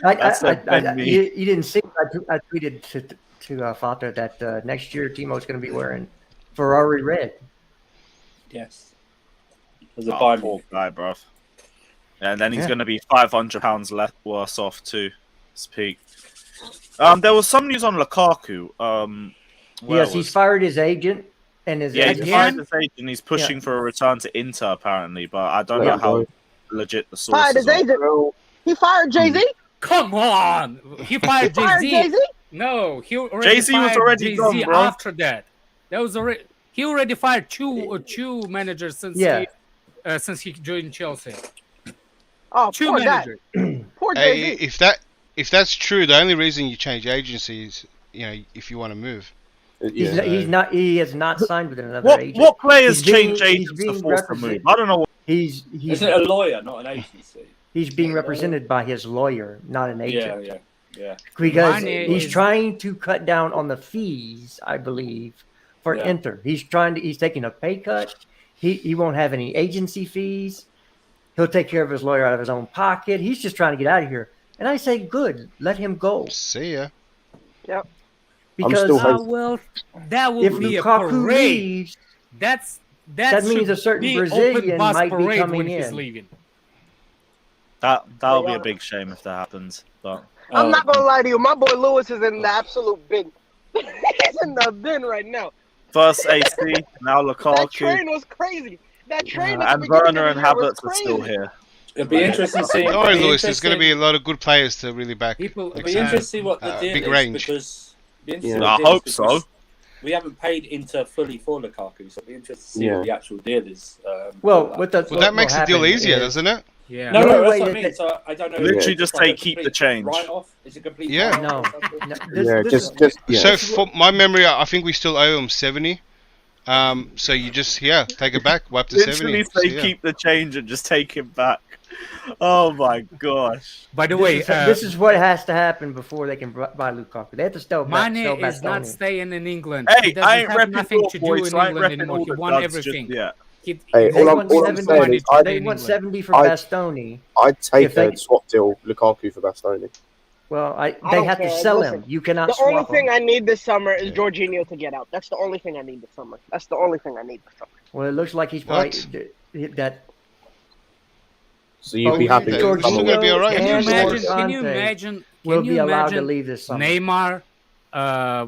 That's a Ben me. You didn't see. I tweeted to Fata that next year Timo's going to be wearing Ferrari red. Yes. There's a Oh, buy poor me. guy, bruv. And then he's Yeah. going to be £500 less worse off too. It's peak. There was some news on Lukaku. Where Yes, he's fired his agent and his Yeah, agent. he's fired his agent. He's pushing for a return to Inter apparently, but I don't know how legit the source Fired is. his agent. He fired Jay-Z? Come on, he fired Fired Jay-Z. Jay-Z? No, he already Jay-Z was fired already Jay-Z gone, bro. after that. That was already he already fired two managers since he joined Chelsea. Oh, Two poor guy. managers. Poor Hey, Jay-Z. if that's true, the only reason you change agencies, if you want to move. He has not signed with another What agent. what players He's being- change he's agents to being force the move? represented. I don't know. He's Isn't it a lawyer, not an agency? he's being represented by his lawyer, not an agent. Yeah. Because Mane he's is- trying to cut down on the fees, I believe, for Yeah. Inter. He's taking a pay cut. He won't have any agency fees. He'll take care of his lawyer out of his own pocket. He's just trying to get out of here. And I say, good, let him go. See ya. Because still hoping- Well, that will if be a Lukaku parade. leaves, That that means should a certain be Brazilian open bus might be parade coming when he's in. leaving. That'll be a big shame if that happens. But I'm not gonna lie to you. My boy Lewis is in the absolute bin. He's in the bin right now. first AC, now That Lukaku, train was crazy. That train at the and beginning Werner of and the year was Havertz are still crazy. here. It'll be interesting to see. Don't worry, Lewis. There's going to be a lot of good players to really back. People, It'll be interesting to see what the deal big is range. because. Be interesting Yeah. what I the deal is hope so. because We haven't paid Inter fully for Lukaku, so it'll be interesting to see Yeah. what the actual deal is. Well, for with that. the Well, that makes the deal easier, doesn't it? yeah. No, The no, only that's way what I that mean. So I don't know. Literally if just it's like say a keep the complete change. Write-off? Is it complete Yeah. write-off No. or something? Yeah, This just yeah. So, from my memory, I think we still owe him 70. So you just take it back, wipe the Literally 70. say So, yeah. keep the change and just take him back. Oh my gosh. By the way, this is what has to happen before they can buy Lukaku. They have to sell Mane sell is not Bastoni. staying in England. Hey, He doesn't I ain't have repping nothing your to do boys, in so I ain't England repping anymore. all He the won duds just everything. yet. He Hey, They all I'm want saying is they want 70 for I- Bastoni. I'd take If they- a swap deal Lukaku for Bastoni. Well, I they don't have to care. sell Listen, him. You cannot The only swap thing him. I need this summer is Jorginho to get out. That's the only thing I need this summer. That's the only thing I need this summer. Well, it looks like he's What? probably that. So you'd be Both happy They're with still summer. gonna be all right. Can you And imagine? Kante Can you imagine? will Can be you allowed to imagine leave this summer. Neymar?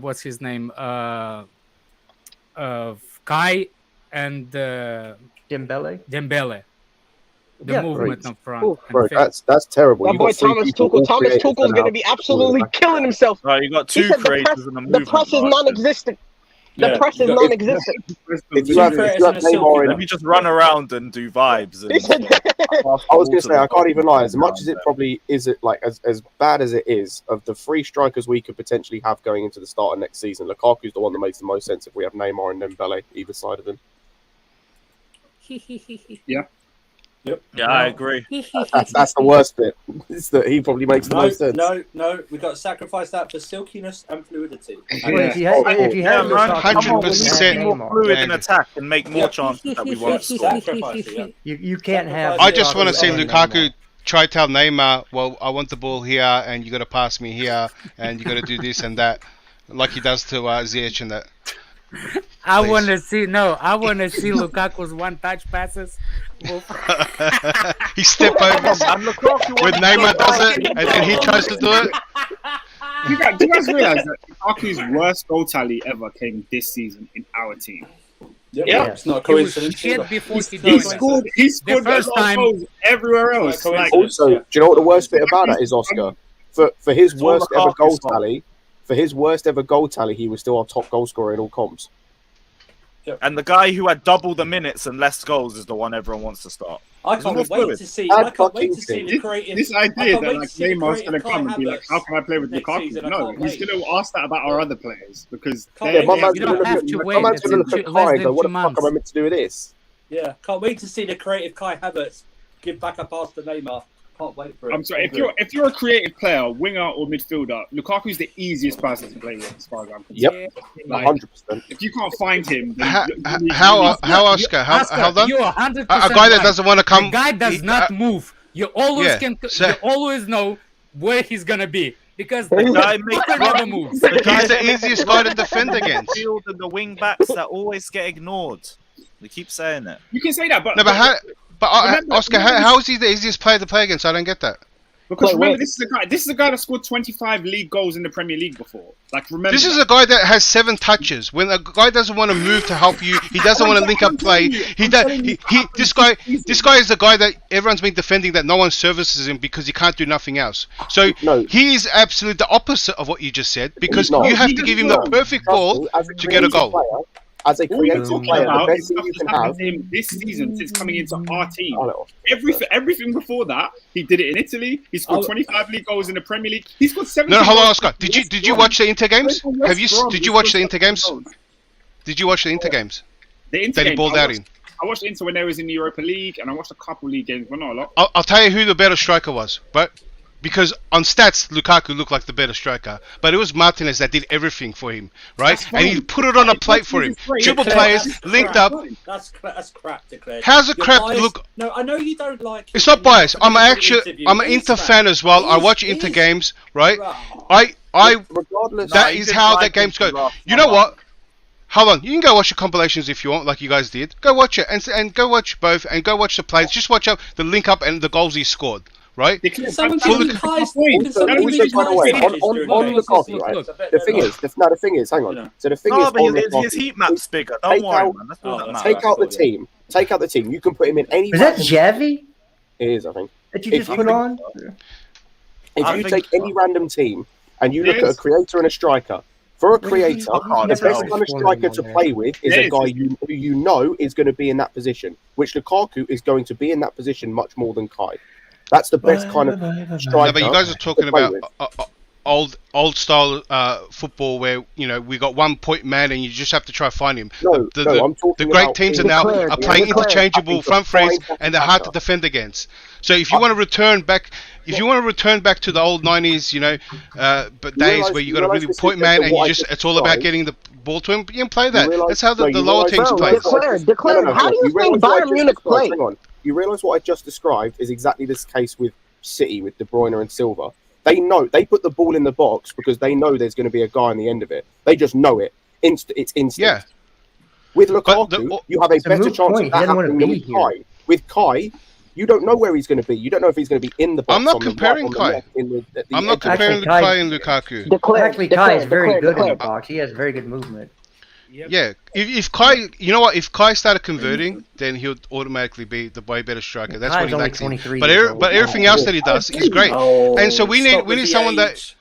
What's his name? Kai and Dembele. Dembele. The Yeah, movement right. up front. Ooh. and Bro, finish. that's terrible. That You boy got three Thomas people Tuchel. all Thomas creative Tuchel's and going to out. be absolutely killing himself. Right, you got He two said the creators press, and a the movement. press is artist. non-existent. The Yeah, press you is got- non-existent. If you Two have creators and a silky Neymar in, Let me just run around and do vibes. He said, I was going to say, I can't even lie. As much as it probably is, as bad as it is, of the three strikers we could potentially have going into the start of next season, Lukaku's the one that makes the most sense if we have Neymar and Dembele either side of him. Yeah, I agree. That's the worst bit. Is that he probably makes the No, most sense. no, we got to sacrifice that for silkiness and fluidity. Well, if you have, if you have Yeah, man, Lukaku, come on, we need 100%. to be more Neymar. fluid in Maybe. attack and make more Yeah. chances that we Yeah, won't score. sacrifice it, yeah. You can't have. I just want to Lukaku see and Lukaku Neymar. try tell Neymar, well, I want the ball here, and you got to pass me here, and you got to do this and that, like he does to Ziyech and that. I Please. want to see Lukaku's one-touch passes. He step overs And Lukaku when Neymar does it, and then he tries to do it. Do you guys realize that Lukaku's worst goal tally ever came this season in our team? Yeah, it's not a It was coincidence. shit either. before he He did scored. He scored first a lot of time- goals everywhere else. Like, Like, coincidence. Also, Yeah. do you know what the worst bit about that is, Oscar? For his It's all worst ever Lukaku's goal fault. tally, he was still our top goal scorer in all comps. And the guy who had double the minutes and less goals is the one everyone wants to start. I It's more can't wait fluid. to see. I'd I can't fucking wait to see see. the creative. this I idea can't that wait like to see the Neymar's creative going to come and be like, Kai "How can I play with next Lukaku?" season. I No, can't he's wait. going to ask that about our other players because Can't they- wait. my they man's You going don't to have look to at wait. my man's It's going to look in at less Kai and than go, "What 2 the fuck am I months. meant to do with this?" Yeah, can't wait to see the creative Kai Havertz give back a pass to Neymar. Can't wait for it. I'm sorry. If you're a creative player, winger or midfielder, Lukaku's the easiest person to play with, as far as I'm concerned. Yep, Like, 100%. if you can't find him, then How, you need- how Oscar? How done? You are 100%. A guy that doesn't want to come. The guy does he- not move. You always yeah, can. so- You always know where he's gonna be because The the guy makes fucker never moves. He's the easiest guy to defend against. Field and the wing backs that always get ignored. We keep saying it. You can say that, but No, but how? But Remember- Oscar, remember how is he the easiest player to play against? I don't get that. because Wait, remember, wait. this is a guy that scored 25 league goals in the Premier League before. Like, remember, This is a guy that has 7 touches. When a guy doesn't want to move to help you, he doesn't want to link up play. He does. This guy is the guy that everyone's been defending that no one services him because he can't do nothing else. So No. he is absolutely the opposite of what you just said because He's not. you have He to doesn't give him the know. perfect ball As to get a creative goal. player- As a all we're creative talking player, the about best is thing stuff you that's can have. happened to him this season since coming into our team. Oh, no. Everything before that, he did it in Italy. He scored 25 league goals in the Premier League. He scored 70. No, hold on, goals Oscar. for Did you West watch the Inter Brom. games? West Have you? Brom, Did he you watch scored the Inter 70 games? goals. Did you watch the Inter games? The Inter That he games, balled out in. I watched Inter when they was in the Europa League, and I watched a couple league games, but not a lot. I'll tell you who the better striker was, but because on stats Lukaku looked like the better striker, but it was Martinez that did everything for him, right? That's And he fine. put it on a plate for him. Great. Triple Declare, players that's linked crap. up. That's crap, Declare. How's it You're crap? biased. Look, No, I know you don't like. it's not biased. I'm an It is, Inter man. fan as well. I It is, watch it Inter is. games, right? Right. I Regardless, that he is didn't how like that game's him go. last You know summer. what? Hold on, you can go watch the compilations if you want, like you guys did. Go watch it and go watch both and go watch the plays. Just watch out the link up and the goals he scored, right? Someone Full give of me Kai's point. can someone Also, give me by the way, Kai's on images during Lukaku, games? right? Look, The thing is, hang on. Yeah. So the thing No, is, but on his Lukaku, heat map's bigger. Don't take worry, out- man. That's all Oh, that that's matters. take out the Yeah. team. Take out the team. You can put him in any. Is that random- Javi It is, I think. that you If just you put think- on? If I you think take so. any random team and you look Yes. at a creator and a striker, for a What do you mean? creator, I can't the tell. best kind of striker to play with is a Yes. guy who you know is going to be in that position, which Lukaku is going to be in that position much more than Kai. That's the best kind of striker. Yeah, but you guys are talking to play about with. old style football where we got 1 point man and you just have to try to find him. No, the, no, the, I'm talking the great about teams are in- now Declare, are playing Declare. interchangeable I think front the threes five and they're hard to attacker. defend against. So if you want to return back, to the old 90s, but days realise- where you you got a realise really this point is man the and you what I just just it's all about described. getting the ball to him. You can play that. realise- That's how no, the you lower realise- teams Bro, play. Declare. How do you realise think what I Bayern just Munich described- play? Hang on. You realise what I just described is exactly this case with City, with De Bruyne and Silva. They know they put the ball in the box because they know there's going to be a guy on the end of it. They just know it. It's instinct. Yeah. With Lukaku, you have a better chance of that happening than with Kai. With Kai, you don't know where he's going to be. You don't know if he's going to be in the box. I'm not comparing Kai. I'm not comparing Kai and Lukaku. Actually, Kai is very good in the box. He has very good movement. Yeah, if Kai, you know what, if Kai started converting, then he'll automatically be the way better striker. That's what he likes. But everything else that he does is great. And so we need someone that.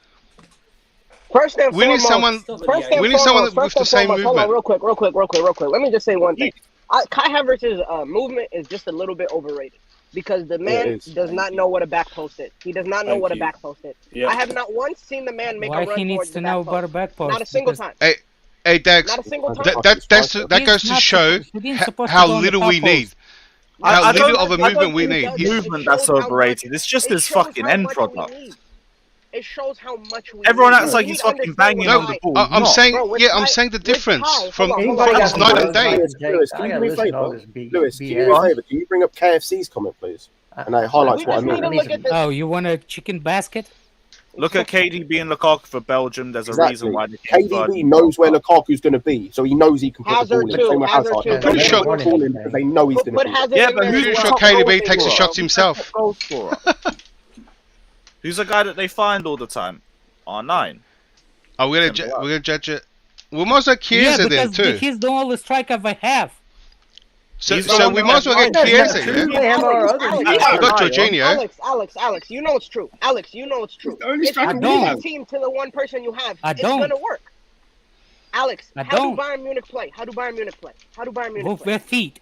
First and we need foremost, someone. We need someone with the same movement. Hold on, real quick. Let me just say one thing. Kai Havertz's movement is just a little bit overrated because the man does not know what a back post is. He does not know what a back post is. Yeah. I have not once seen the man make a run Why he needs to know about a back post? Not a single time. Hey, Dax, not a single time. that goes to show how little we need. How little of a movement we need. Movement that's overrated. It's just his fucking end product. It shows how much we Everyone acts like he's fucking banging on the ball. I'm saying, I'm saying the difference from it's night and day. Lewis, can you do me a favour? Lewis, can you do me a favour? Can you bring up KFC's comment, please? And that highlights what I mean. Oh, you want a chicken basket? Look at KDB and Lukaku for Belgium. There's a reason why. KDB knows where Lukaku's going to be, so he knows he can put the ball in. Hazard Pretty sure. They know he's going to be. Yeah, but pretty sure KDB takes the shots himself. Who's the guy that they find all the time? R9. Oh, we're gonna judge it. We must have Chiesa then too. He's the only striker we have. So we might as well get Chiesa. Yeah? We got Jorginho. Alex, you know it's true. If you lead a team to the one person you have, it's gonna work. Alex, how do Bayern Munich play? With their feet.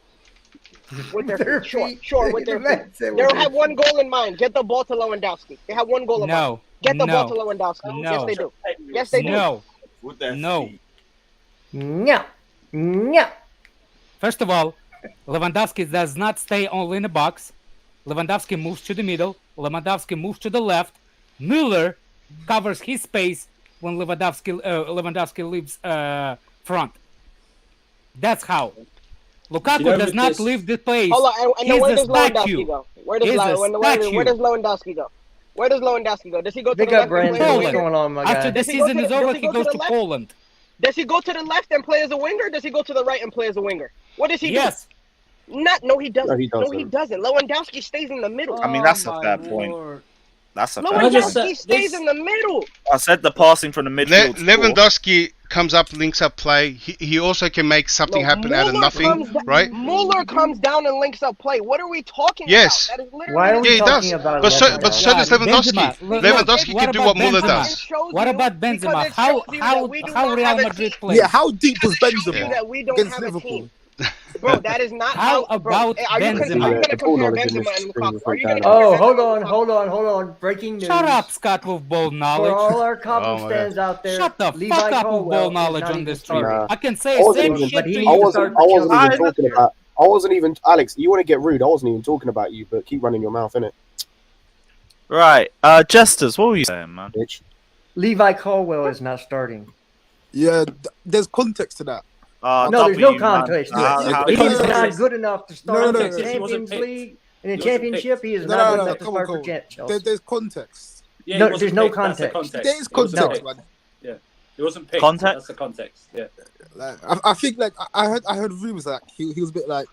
With their feet. Sure, with their feet. They'll have one goal in mind. Get the ball to Lewandowski. They have one goal in mind. Get the ball to Lewandowski. No. Yes, they do. Yes, they do. No. First of all, Lewandowski does not stay only in the box. Lewandowski moves to the middle. Lewandowski moves to the left. Müller covers his space when Lewandowski leaves front. That's how. Lukaku does not leave the place. Hold on, He's where a does statue. Lewandowski go? Where does Lewandowski go? Where does Lewandowski go? Does he go to Big the up, left? Brandon. What's going on, my guy? After the season is over, he goes to Poland. Does he go to the left and play as a winger? Or does he go to the right and play as a winger? What does he do? Yes. No, he doesn't. No, he doesn't. Lewandowski stays in the middle. I mean, that's a fair point. That's a fair point. Lewandowski stays in the middle. I said the passing from the midfield. Lewandowski comes up, links up play. He also can make something happen out of nothing, right? Muller comes down and links up play. What are we talking about? Yes. Why are we talking about but so does Lewandowski. Lewandowski can do what Muller does. What about Benzema? How Real Madrid plays? Yeah, how deep was Benzema against Liverpool? Bro, that is not how about Benzema? Oh, hold on. Breaking news. Shut up, Scott, with ball knowledge. For all our Cobham stands out there, shut the Levi fuck up with Colwell ball knowledge on this stream. I can say I same shit to I you. wasn't even Alex, you want to get rude, I wasn't even talking about you, but keep running your mouth, innit? Right. Jesters, what were you saying, man? Bitch. Levi Colwell is not starting. Yeah, there's context to that. No, there's no context. He's not good enough to start in the Champions League. In the Championship, he is not good enough to start for Chelsea. There's context. Yeah, no, there's no context. There is context, man. Yeah, it wasn't picked. Context? That's the context. Yeah. Like, I think like I heard rumors that he was a bit like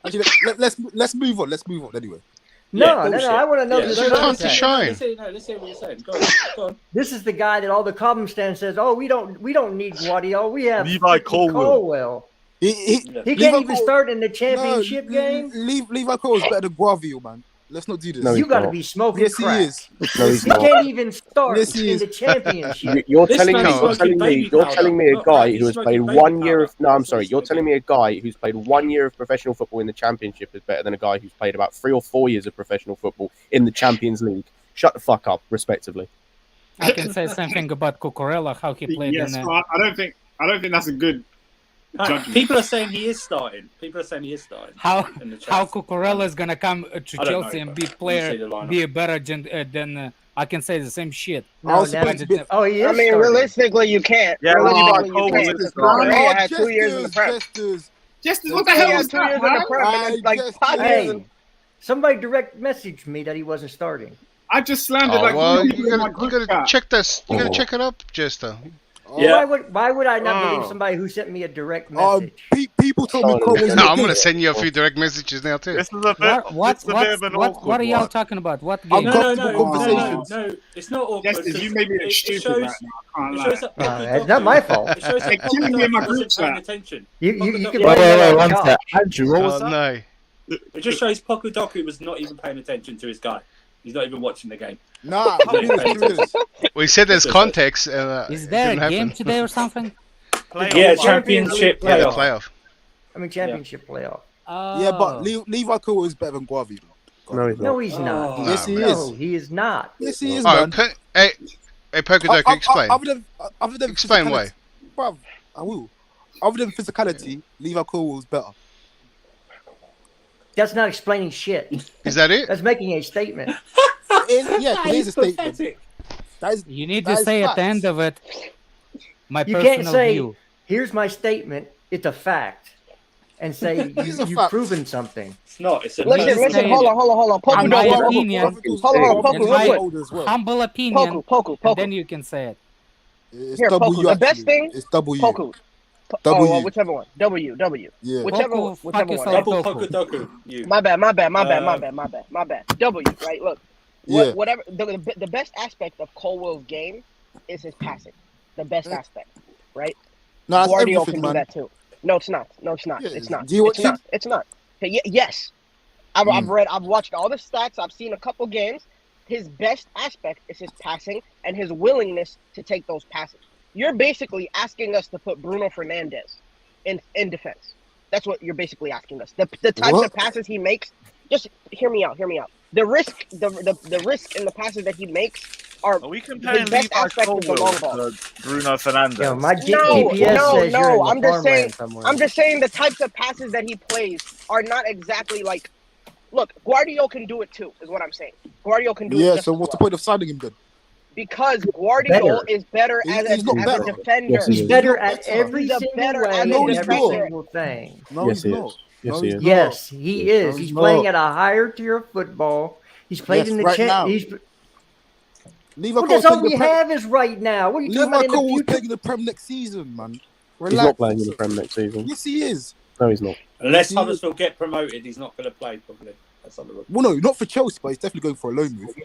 actually let's move on anyway. No, I want to know the time to shine. Let's hear what you're saying. Go on. This is the guy that all the Cobham stand says, "Oh, we don't need Guardiola. We have Levi Colwell. He can't even start in the Championship game. Levi Colwell is better than Guardiola, man. Let's not do this. No, you got to be smoking crack. He is. No, he's he not. can't even start in the Championship. You're telling me a guy who has played 1 year of You're telling me a guy who's played 1 year of professional football in the Championship is better than a guy who's played about 3 or 4 years of professional football in the Champions League. Shut the fuck up, respectively. I can say something about Cucurella, how he played in I don't think that's a good. People are saying he is starting. How Cucurella is gonna come to Chelsea and be better than I can say the same shit. He is. I mean, realistically, you can't. Yeah, Levi Colwell had 2 years in the Prem. Jesters, what the hell was 2 years in the Prem, and like 5 years. Somebody direct messaged me that he wasn't starting. I just slandered like well, three people you in my gotta, group you gotta chat. check this. You gotta check it up, Jester. Yeah. Why would I not believe Oh. somebody who sent me a direct message? People told me Cole was No, not I'm gonna good. send you a few direct messages now too. This is a bit. This is a bit of an awkward what are y'all one. talking about? What I'm game? comfortable conversations. No, it's not awkward. Jester, you made me look stupid right now. I can't It lie. shows that It's not my fault. It shows They're that killing me in my Pocodoc group wasn't paying chat. attention. You Pocodoc- can Wait, blame that on one Josh. Andrew, what was Oh that? no. It just shows Pocodoc was not even paying attention to his guy. He's not even watching the game. Nah, I'm serious. We said there's context. Is it there didn't a game happen. today or something? Playoff Yeah, one. championship Yeah, the playoff. playoff. I mean, championship playoff. Yeah, but Levi Cole is better than Guavi. No, he's No, not. he's not. Oh. Yes, he No, is. he is not. Yes, he is, Oh, man. hey, Pocodoc, explain. Other than Explain physicality- why. Bruv, I will. Other than physicality, Levi Cole was better. That's not explaining shit. Is that it? That's making a statement. Yeah, it is a statement. Pathetic. That is, You need that to is say at the facts. end of it, my You personal can't say, view. here's my statement, it's a fact, and say It's a you've fact. proven something. It's not. It's a Listen, saying- hold on. In my Pocodoc, opinion, hold on, Poco, in real my quick. humble opinion, Poco. and then you can say it. It's Here, W, Poco, the best actually. thing- It's W. Poco. W. Whichever one. W. Yeah. Whichever Poco, fuck one. yourself. double Poco. Pocodoc. You. My bad. My bad. W, right? Look. Yeah. Whatever. The best aspect of Colwell's game is his passing. The best aspect, right? No, that's Guardiola everything, can do man. that too. No, it's not. Yeah, It's not. do you It's not. It's not. Okay, yes. I've watched all the stats. I've seen a couple games. His best aspect is his passing and his willingness to take those passes. You're basically asking us to put Bruno Fernandes in defense. That's what you're basically asking us. The types What? of passes he makes. Just hear me out. The risk in the passes that he makes are Are we comparing his best Levi aspect is the long ball. Colwill to Bruno Fernandes? You know, my No, GPS no, says you're in the I'm just saying- farmland somewhere. I'm just saying the types of passes that he plays are not exactly like. Look, Guardiola can do it too, is what I'm saying. Guardiola can do it. Yeah, just so as what's the well. point of signing him then? Because Guardiola is better as He's not a better. defender. Yes, he He's is. better He's at better. every He's a single better way No, and he's every not. single thing. No, Yes, he's he not. is. Yes, No, he he's is. not. Yes, he is. No, He's he's playing not. at a higher tier of football. He's played Yes, in the right now. He's Levi well, Cole's that's all playing we the Prem. have is right now. What are you talking Levi about in Cole the was future? playing in the Prem next season, man. He's Relax. not playing in the Prem next season. Yes, he is. No, he's not. Unless He- Huddersfield get promoted, he's not going to play probably. That's not the rule. Well, no, not for Chelsea, but he's definitely going for a loan move.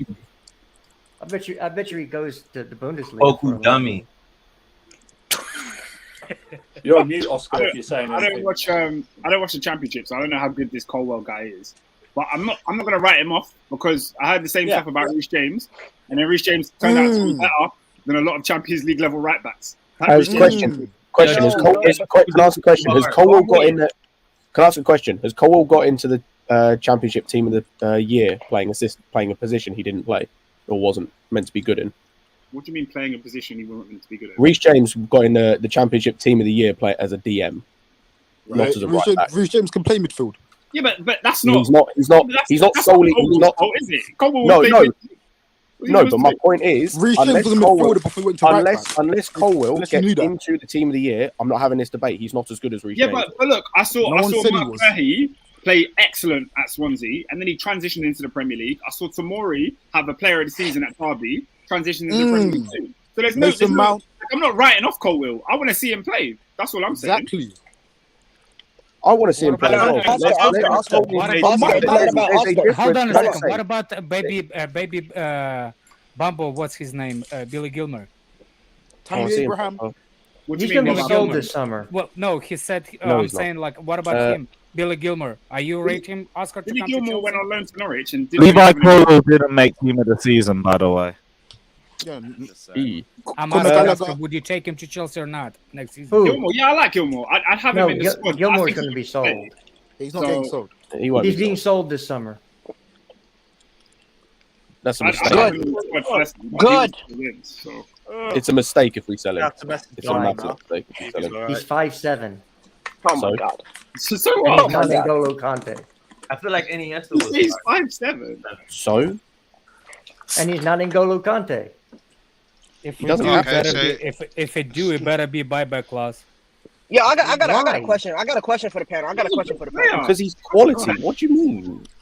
I bet you he goes to the Bundesliga. Poku for a dummy. You're on mute, Oscar, I if you're saying I anything. don't watch the championships. I don't know how good this Colwell guy is. But I'm not gonna write him off because I heard the same Yeah. stuff about Reece James, and then Reece James turned out to be better than a lot of Champions League level right backs. Question. Has No, Cole, no, can I ask a question? Has Colwell got in the? Can I ask a question? Has Colwell got into the championship team of the year playing a position he didn't play or wasn't meant to be good in? What do you mean playing a position he wasn't meant to be good at? Reece James got in the championship team of the year play as a DM, not as a right back. Reece James can play midfield. Yeah, but that's not. He's not that's solely. Colwell's He's not. fault, is it? Colwell No, was no. playing No, but my point is, Reece James was a midfielder before he went to right back. unless Colwell Unless you gets knew that. into the team of the year, I'm not having this debate. He's not as good as Reece Yeah, James. but look, I saw No one said he Mark was. Fahey play excellent at Swansea, and then he transitioned into the Premier League. I saw Tomori have a player of the season at Derby, transitioned into the Premier League too. So Mason Mount. I'm not writing off Colwell. I want to see him play. That's all I'm saying. Exactly. I want to see him play as well. Oscar, Oscar. Hold on a Let's second. say- What about baby Bumble? What's his name? Billy Gilmer. Tammy see him. Abraham. What do He's you going to mean? be Billy sold Gilmer. this summer. Well, no, he said. No, I'm he's not. saying like, what about him, Billy Gilmer? Are you rate him, Oscar? To Billy come to Gilmore Chelsea? went on loan to Norwich and didn't Levi really have any- Colwill didn't make team of the season, by the way. Yeah, I'm Conor asking Gallagher. Oscar, would you take him to Chelsea or not next season? Who? Gilmore, yeah, I like Gilmore. I'd have No, him in the squad. I Gilmore's think going to he be can play. sold. he's not So- getting sold. He won't. He's be being sold. sold this summer. That's a I'd mistake. have him in the squad personally, but Good. he wins, so. It's a mistake if we sell him. That's a message It's a line, massive mistake if we sell him. He's 5'7". Oh my So- god. So And what? he's not N'Golo Kante. I feel like Iniesta was. He's 5'7". So And he's not N'Golo Kante. If He we doesn't do, have it to. better Okay, be, if it do, it better be buyback clause. Yeah, I got a Why? question. I got a question for the panel. I got a question for the panel. Yeah. because he's quality. What do you mean?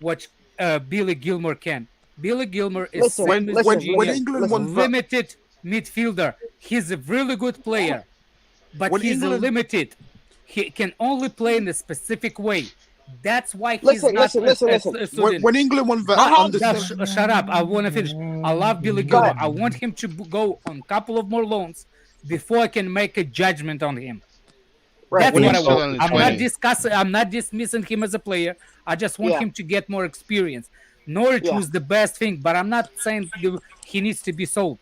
what Billy Gilmore can. Billy Gilmore is Listen, same as when Jorginho, England won that, limited midfielder. He's a really good player, but When he's England- limited. He can only play in a specific way. That's why he's Listen, not listen. when England won that I under have- Shut up! I want to finish. I love Billy Go Gilmore. ahead. I want him to go on a couple of more loans before I can make a judgment on him. Right. That's When what I he's still want. only I'm 20. not discussing. I'm not dismissing him as a player. I just want Yeah. him to get more experience. Norwich Yeah. was the best thing, but I'm not saying he needs to be sold.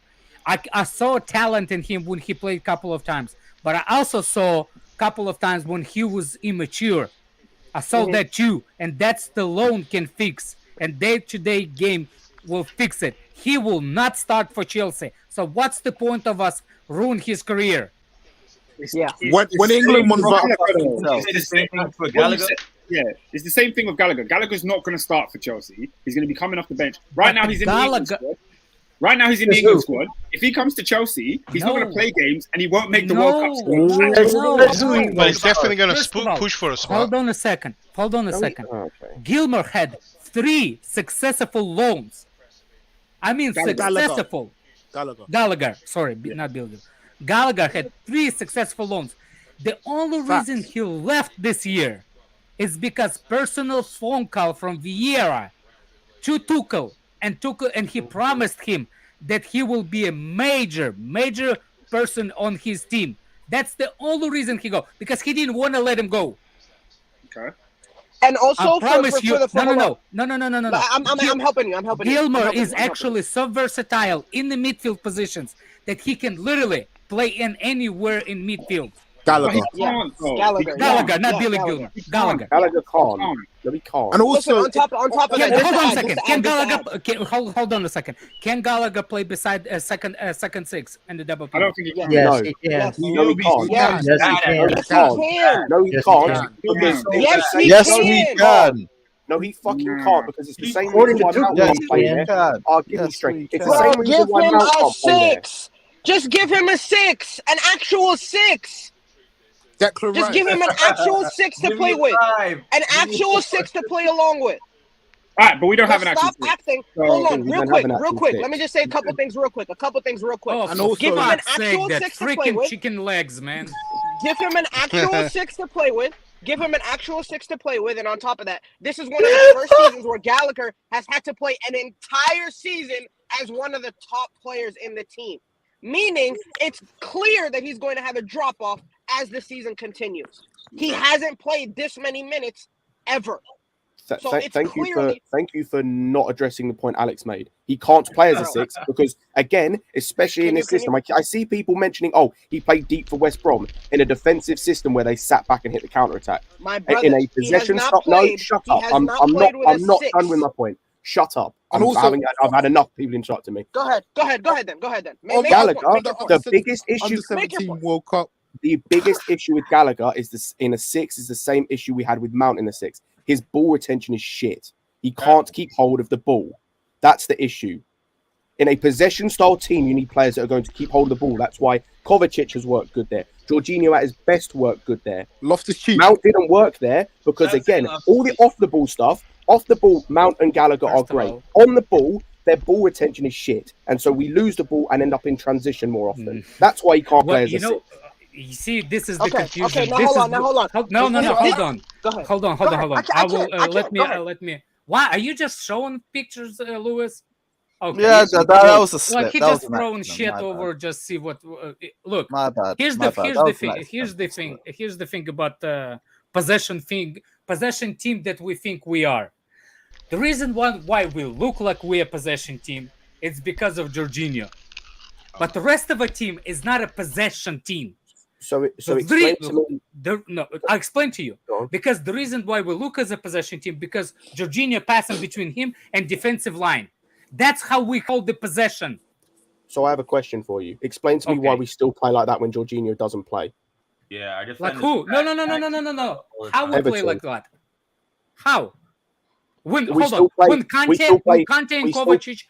I saw talent in him when he played a couple of times, but I also saw a couple of times when he was immature. I saw that too, and that's the loan can fix. And day-to-day game will fix it. He will not start for Chelsea. So what's the point of us ruin his career? Yeah. when England won that, Say the same thing for What you Gallagher. said- yeah, it's the same thing with Gallagher. Gallagher's not going to start for Chelsea. He's going to be coming off the bench. Right now, he's in the England squad. Right now, he's in the England squad. If he comes to Chelsea, he's not going to play games, and he won't make the World Cup squad. But he's definitely going First of to all, push for a spot. Hold on a second. Gilmore had 3 successful loans. I mean, Gallagher. successful. Gallagher. Gallagher. Sorry, not Bill. Gallagher had 3 successful loans. The only reason he left this year is because personal phone call from Vieira to Tuchel, and he promised him that he will be a major person on his team. That's the only reason he go, because he didn't want to let him go. Okay. And also I promise you. for the No. I'm helping you. I'm helping you. Gilmore is actually so versatile in the midfield positions that he can literally play in anywhere in midfield. Gallagher. Gallagher. Gallagher, not Yeah, Billy Gallagher. Gilmore. Gallagher. Gallagher can't. No, he can't. And Listen, also, on top of that, Hold on a just second. to Can add- Gallagher? Hold on a second. Can Gallagher play beside second 6 in the double I team? don't think he can. Yes, No. he can. Yes. No, he can't. Yes. Yes, he can. No, he Yes, can't. he can. No, he Yes, he can't. can. Because it's Yes, the he same- Yes, we can. No, he fucking can't because it's the same According reason why to Mount Tuchel, can't yes, play he there. can. I'll give you Yes, straight. we It's the can. same Bro, reason give why him Mount a can't play there. 6. Just give him a 6, an actual 6. Declan Just Rice. give him an actual 6 to Give play me with, 5. an actual 6 to play along with. All right, but we don't have Let's an actual stop acting. So, Hold on, we real don't quick, have an real actual quick. six. Let me just say a couple things real quick. Oh, And for also- Give him an fuck's sake, actual that 6 to play freaking with. chicken legs, man. Give him an actual 6 to play with. Give him an actual 6 to play with. And on top of that, this is one of the first seasons where Gallagher has had to play an entire season as one of the top players in the team. Meaning, it's clear that he's going to have a drop-off as the season continues. He hasn't played this many minutes ever. So it's Thank clearly- you for not addressing the point Alex made. He can't play as a 6 because, again, especially in this system, I see people mentioning, oh, he played deep for West Brom in a defensive system where they sat back and hit the counter attack. My brother, In a he has possession not stop. No, played. shut He up. has I'm not not. played with a I'm not 6. done with my point. Shut up. And I'm also- having. I've had enough people interrupting me. Go ahead then. Make your Gallagher, point, make your point. the biggest issue. Under Make your 17 point. World Cup. The biggest issue with Gallagher is this in a 6 is the same issue we had with Mount in the 6. His ball retention is shit. He can't keep hold of the ball. That's the issue. In a possession style team, you need players that are going to keep hold of the ball. That's why Kovacic has worked good there. Jorginho at his best worked good there. Loftus-Cheek. Mount didn't work there because, That's again, enough. all the off the ball stuff, off the ball, Mount and Gallagher are First of great. all- On the ball, their ball retention is shit. And so we lose the ball and end up in transition more often. That's why he can't play Well, as a you know, 6. you see, this is the Okay, confusion. okay, now This hold is on, now hold on. No, This- hold on. Go ahead. Hold on. Go ahead. I will can't. Go ahead. let me. Why are you just showing pictures, Lewis? Okay. Yeah, that was a slip. Like he that just was an throwing accident. shit My over. Just see what. Look, bad. My bad. here's My the bad. here's That the was an thing. accident. Here's the thing about possession team that we think we are. The reason why we look like we're a possession team, it's because of Jorginho. But the rest of the team is not a possession team. So The explain to me. No, I'll explain to you. Go on. Because the reason why we look as a possession team, because Jorginho passing between him and defensive line. That's how we hold the possession. So I have a question for you. Explain to me why Okay. we still play like that when Jorginho doesn't play. Yeah, our Like defenders who? No. all the How time. we play Everton. like that? How? When We hold still on. play- When we Kante, still play- and we still- Kovacic,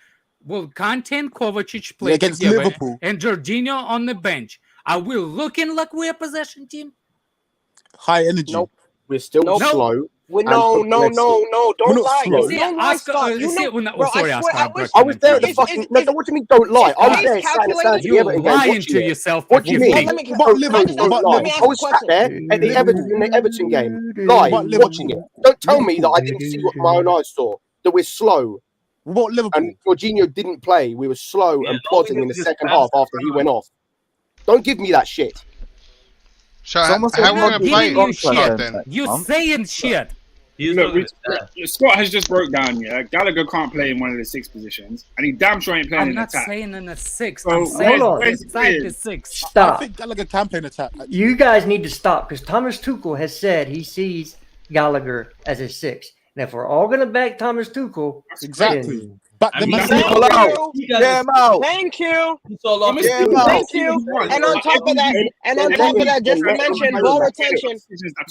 will Kante and Kovacic play against together Liverpool. and Jorginho on the bench? Are we looking like we're a possession team? High energy. Nope. We're still Nope. slow. No, don't lie. slow. Don't lie, Scott. You know, bro, sorry, I swear, Oscar, I was there at the Is- fucking. is- No, what do you mean? Don't lie. I was is there, pace sat in the stands at the You're Everton game lying watching to it. yourself. What do you mean? Let me What Liverpool? Don't What lie. Let me ask I a was sat question. there at the Everton game, live What Liverpool? watching it. Don't tell me that I didn't see what my own eyes saw. That we're slow. What Liverpool? And Jorginho didn't play. We were slow Yeah, and all we plodding did in the was just second pass half it after he around. went off. Don't give me that shit. So Someone how said are we not going to giving play you it shit. then? You saying shit. He was Look, talking to that. Scott has just broke down. Yeah, Gallagher can't play in one of the 6 positions, and he damn sure ain't playing I'm in not attack. saying in a 6. So I'm saying hold on. inside the 6. I Stop. think Gallagher can play an attack. Actually. You guys need to stop because Thomas Tuchel has said he sees Gallagher as a 6. And if we're all going to back Thomas Tuchel, Exactly. then Back I them mean, man. Thank Tuchel out. you. Get him out. Thank you. He saw off must Yeah, be- man. Thank you. And on top of that, just to mention ball retention.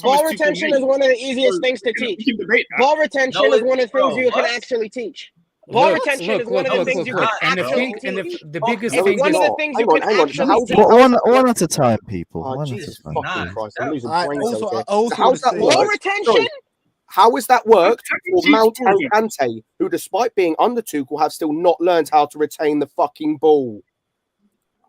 Ball retention is one of the easiest things to teach. We can debate that. Ball retention No, is one of the things bro, you can what? actually teach. Ball retention is one of the things you can And the actually thing, and teach. the biggest It's thing one is of the things you Hang on, can hang on. actually How- teach. One at a time, people. Oh, One at a Jesus time. fucking Nah, Christ. I'm losing I brain also, cells I here. also So how's that want to say- Ball work? retention? Sorry. How has that worked for Teach Mount and children. Kante, who, despite being under Tuchel, have still not learned how to retain the fucking ball?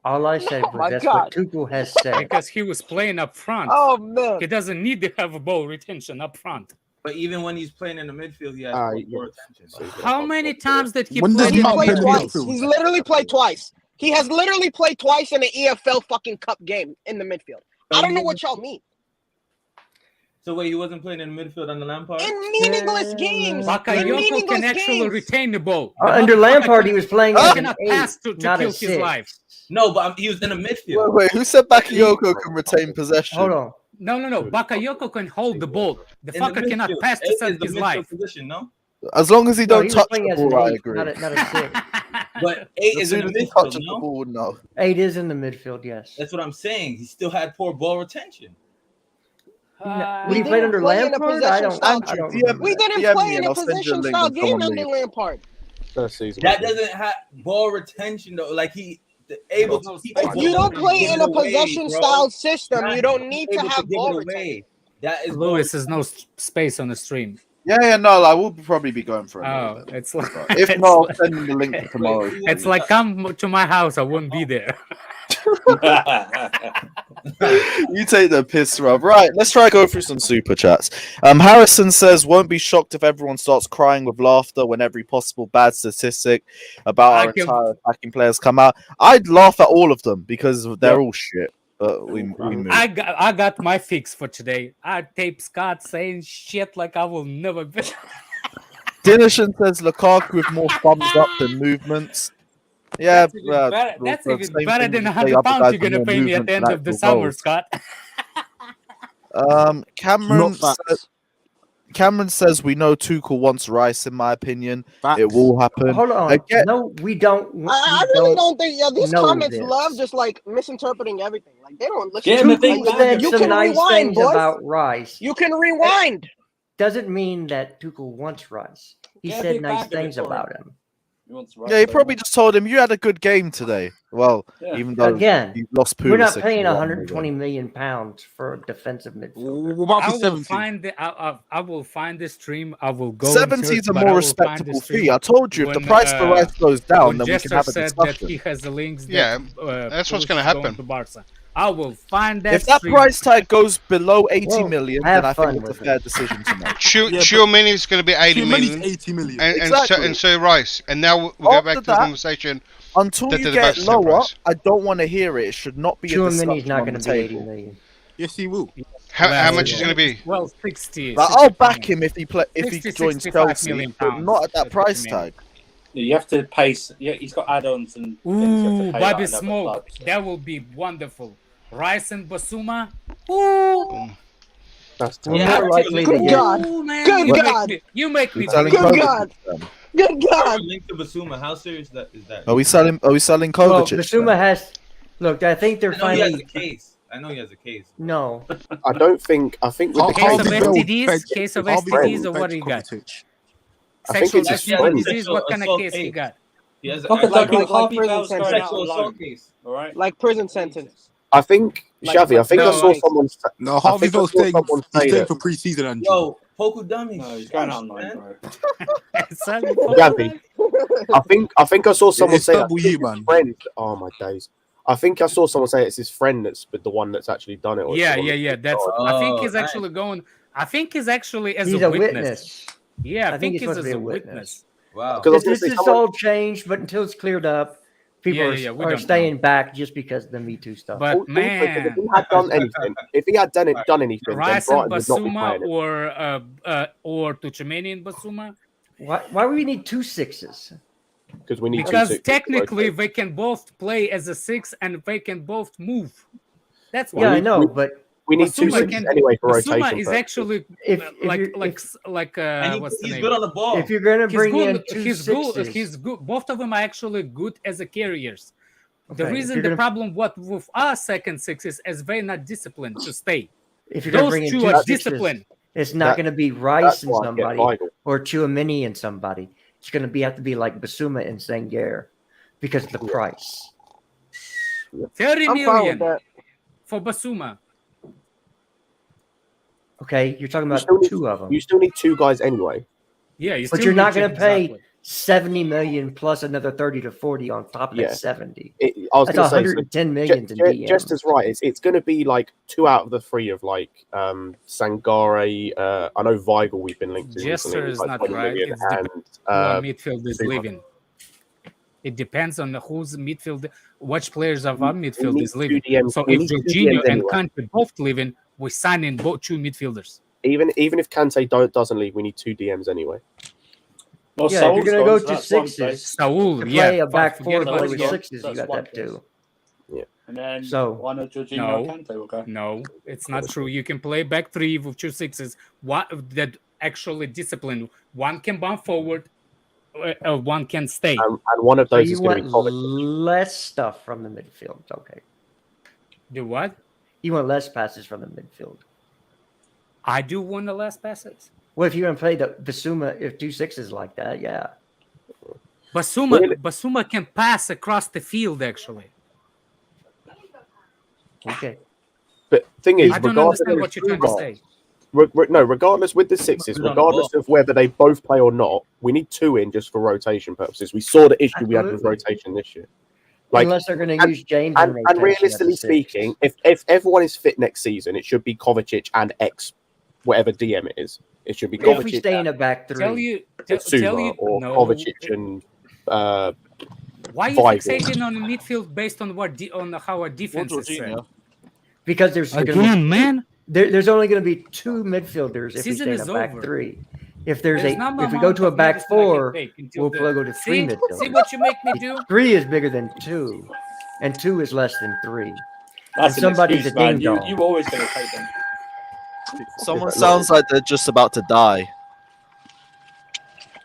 all I said was my that's God. what Tuchel has said. because he was playing up front. Oh man. He doesn't need to have a ball retention up front. But even when he's playing in the midfield, he has Ah, poor yeah. attention. How many times did he When play does He's Mount played play in the twice. midfield? He's literally played twice. He has literally played twice in the EFL fucking cup game in the midfield. I don't know what y'all mean. So wait, he wasn't playing in the midfield under Lampard? In meaningless games. In Bakayoko meaningless can actually games. retain the ball. Under Lampard, he was playing He as an cannot 8, pass to not kill a his 6. life. No, but he was in the midfield. Wait, who said Bakayoko can retain possession? Hold on. No. Bakayoko can hold the ball. The In the fucker cannot midfield. pass to Eight save is the his midfield life. position, no? As long as he No, don't he was touch playing the as an ball, I 8, agree. not a 6. But 8 As is in soon the as he midfield, touches the no? ball, no. 8 is in the midfield, yes. That's what I'm saying. He still had poor ball retention. When he played under play in a Lampard, I possession don't, style. I don't DM remember We that. didn't DM play me in and a I'll send you a possession link style when game someone under leaves. Lampard. First season. That doesn't have ball retention though. Like he able to keep the If you ball don't and play give in it a away, possession bro. style system, Not you don't need to able have give ball it retention. away. That is ball Lewis, there's no space on the stream. Yeah, no, I will probably be going for a Oh, little bit. it's like If it's not, I'll like- send him the link for tomorrow. it's like come to my house. I wouldn't be there. You take the piss, Rob. Right, let's try to go through some super chats. Harrison says, won't be shocked if everyone starts crying with laughter when every possible bad statistic about our entire attacking players come out. I'd laugh at all of them because they're all shit. But we move. I got my fix for today. I tape Scott saying shit like I will never be. Dinishan says Lukaku with more thumbs up than movements. Yeah, That's even better than £100 you're gonna pay me at the end of the summer, Scott. Cameron says we know Tuchel wants Rice. In my opinion, it will happen. Hold on. Again, No, we don't. I really don't think. Yeah, these know comments this. love just like misinterpreting everything. Like they don't listen. Yeah, to but like, said you some can nice rewind, things boys. about Rice. You can rewind. Doesn't mean that Tuchel wants Rice. He Yeah, said be nice back in it things for him. about him. yeah, he probably just told him you had a good game today. Well, Yeah. even though Again, you lost Pulisic, we're not paying you won 120 million pounds for a defensive midfielder. What about I for will 70? find the I will find the stream. I will go. 70 is a more respectable fee. I told you, if the when, price for Rice goes down, then we Jester can have a said that discussion. he has the links. Yeah, that, that's what's Pulisic gonna is happen. going to Barca. I will find that. If that stream. price tag goes below 80 Well, million, have then I fun think it's a with fair decision to make. Tchouaméni is going to be 80 Tchouaméni's million, 80 million. Exactly. and so Rice. And now we'll go back After to the that, conversation. Until that you they're get about the same lower, price. I don't want to hear it. It should not be a Tchouaméni's discussion not on going the to be 80 table. million. Yes, he will. How much is going to be? Well, 60. Like, I'll back him if he 60, joins 65 Chelsea, million but pounds. not at that That's what price you mean. tag. You have to pay. Yeah, he's got add-ons and things you have Ooh, to pay Bobby like another Smoke. club, so. That will be wonderful. Rice and Basuma. Ooh. That's Well, Yeah, more likely good to get. God. Ooh, man. Good you God. You make me. We're selling Good Kovacic God. then. Good God. Link to Basuma. How serious is that? Are we selling Well, Kovacic? Basuma then? has. Look, I think they're I know he has a finally. case. I know he has a case. No, I don't think. I think with the Case of case, Harvey STDs? Bell Case of Harvey STDs, Bell or what do you got? Kovacic. I think Sexual it's a Actually, friend. disease? What kind of Assault case he case. got? He has Fuck it, Like Harvey prison Bell's going out sentence. sexual alone. assault case. All right. Like prison sentence. I think, Like- Xavi, I think I no, saw like- someone. No, I Harvey think I Bell's saw staying, someone he's say staying that. for pre-season, Andrew. Yo, Poku dummy. No, he's going out online, bro. Gabby, I think I saw someone It's say double that you, his man. friend. Oh my days! I think I saw someone say it's his friend that's the one that's actually done it. Or it's Yeah, the one yeah, that's- yeah. That's. I think Oh, he's nice. actually going. I think he's actually as He's a a witness. witness. Yeah, I think he's he's supposed as to be a a witness. witness. Wow. Because I was gonna This say is someone- all changed, but until it's cleared up, people Yeah, we are don't staying back just because of the Me Too stuff. But Also, if he man, had done anything, done anything, then Rice Brighton and would not be Basuma playing it or Tuchemeni and Basuma, Why do we need 2 6s? because we need because 2 6s to technically rotate. they can both play as a 6 and they can both move. That's why. Yeah, I need- know, but We need 2 Basuma 6s can- anyway for Basuma rotation. is purposes. actually if And what's the he's name? good on the ball. if you're gonna He's bring in good. 2 He's 6s, good. He's good. Both of them are actually good as a carriers. The okay, if reason you're the gonna- problem what with our second 6 is they're not disciplined to stay. if you're gonna Those bring in two 2 are 6s, disciplined. it's not That- gonna be That's Rice and why I get somebody Weigl. or Chouameni and somebody. It's gonna have to be like Basuma and Senghor because of the price. 30 I'm fine with million that. for Basuma. Okay, you're talking You about still need- 2 of them, You still need 2 guys anyway. Yeah, you but still you're not need gonna to- pay exactly. 70 million plus another 30 to 40 on top of Yeah. that 70. I was That's going to say, 110 million in DM. just as right. It's going to be like 2 out of the 3 of like Sangare. I know Weigl we've been linked to. Jester recently, is like not 20 right. million, It's and Who our midfield is Zuma. leaving. It depends on whose midfield, which players of our We midfield need is 2 leaving. DMs. So We if need 2 Jorginho DMs and anyway. Kante both leaving, we sign in both 2 midfielders. Even if Kante doesn't leave, we need 2 DMs anyway. Well, Yeah, if you're Saul's gonna gone, go so to that's one 6s, place. Saul, to yeah. play a back forget 4 about play with Saul's gone. 6s, you That's got one that place. too. And then So- one of Jorginho No. and Kante will go. No, it's not true. You can play back 3 with 2 6s. One that actually disciplined. One can bump forward, one can stay. And one of So those you is going to want be Kovacic. less stuff from the midfield. Okay. Do what? You want less passes from the midfield. I do want the last passes. Well, if you're going to play the Basuma, if 2 6s like that, yeah. Basuma can pass across the field, actually. Okay. But thing is, I don't regardless understand of what you're trying to say. regardless with the 6s, Who's on the regardless ball? of whether they both play or not, we need 2 in just for rotation purposes. We saw the issue we had with Absolutely. rotation this year. Like, Unless they're going to and- use James and rotation as a realistically 6. speaking, if everyone is fit next season, it should be Kovacic and X, whatever DM it is. It should be If we Kovacic stay in a back 3, Tell you, and tell Suma, you, or no. Kovacic and Why are you Weigl. fixating on the midfield based on on how our defense is set? because there's gonna be, Again, man. there's only going to be 2 midfielders if Season we stay is in a back over. 3. If there's There's not if we amount go to a of back medicine I can 4, take until we'll the- play go to 3 See midfielders. what you make me do? 3 is bigger than 2, and 2 is less than 3. That's And an somebody's excuse, a man. ding-dong. You always going to take them. Someone sounds like they're just about to die.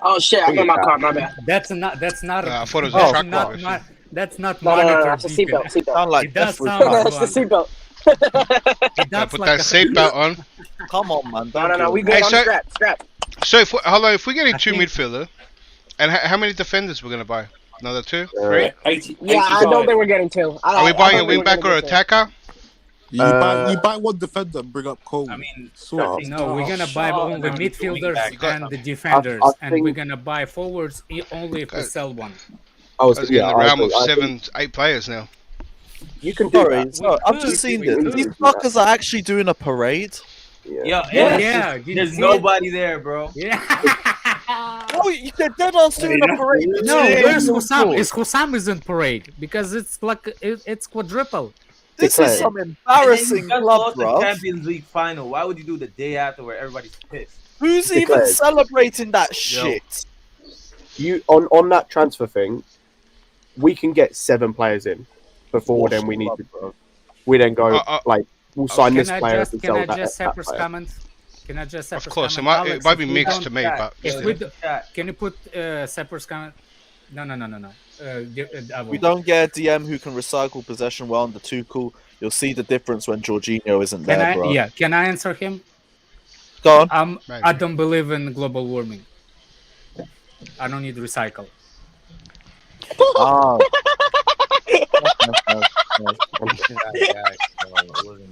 Oh shit! I got my car. My bad. That's not. That's not. I thought it was that's a truck not car. my- That's not No, monitored. it's a seatbelt. beacon. Seatbelt. Sound like It does Death sound Wish. like That's the one. seatbelt. It does Put like that a- seatbelt on. Come on, man. No, don't no, do we it. good. Hey, I'm so- strapped. So if we're getting I 2 think- midfielder, and how many defenders we're gonna buy? Another 2, Uh, 3? 80, Yeah, I 85. don't think we're getting 2. Are we I buying a don't think wing we're back or gonna a get 2. attacker? You buy one defender and bring up Cole. I mean, Sort of. No, we're gonna buy Shaw only and midfielders wingback. and the defenders, I and we're think- gonna buy forwards only if we sell one. I was I was getting yeah, the I realm agree. of I 7, think 8 players now. you can do Sorry, that. sorry, I've could, just seen we this. could. These fuckers are actually doing a parade. Yeah. Yo, Yeah, yeah, did you there's see it? nobody there, bro. Yeah. Oh, they're dead on doing a parade. No, Yeah, where's yeah, Hussam? yeah. Is Hussam is in parade because it's like it's quadruple. This Declared. is some And then embarrassing you just club, lost the bro. Champions League final. Why would you do the day after where everybody's pissed? Who's even Declared. celebrating that shit? You on that transfer thing, we can get 7 players in before then we need to. We then go like we'll sign Can this I player just and can sell I that, just that separate player. comment? Can I just Of separate course, it comment? might Alex, be if we mixed don't- to me, but If still. we do, can you put separate comment? No. We don't get a DM who can recycle possession well under Tuchel. You'll see the difference when Jorginho isn't Can there, I? bro. Yeah. Can I answer him? Go on. Maybe. I don't believe in global warming. I don't need recycle. Ah.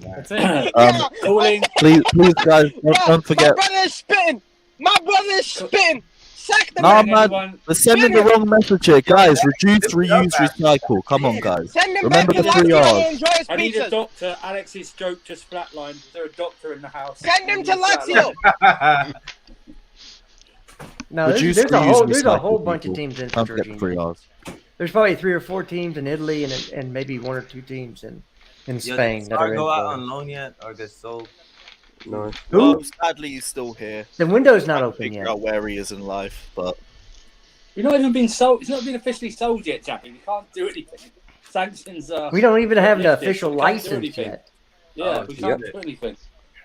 That's it. Calling. Please, guys, don't forget. My brother is spitting. My brother is spitting. Sack the Nah, man. man, we're sending the wrong message here, guys. Reduce, reuse, recycle. Come on, guys. Send him Remember back the to 3 Lazio R's. and enjoy his I need a pizzas. doctor. Alex's stroke just flatlined. Is there a doctor in the house? Send him to Lazio. No, Reduce, there's reuse, a whole recycle, bunch of people. teams in for Don't forget the 3 Jorginho. R's. There's probably 3 or 4 teams in Italy and maybe 1 or 2 teams in Spain that are in go out for on loan yet or get sold? No. Who? Well, sadly, he's still here. The window's not Trying to open figure yet. out where he is in life, but You've not even been sold. It's not been officially sold yet, Jackie. You can't do anything. Sanctions are. We don't even have the lifted. official We can't do license anything. yet. Yeah, we can't do anything.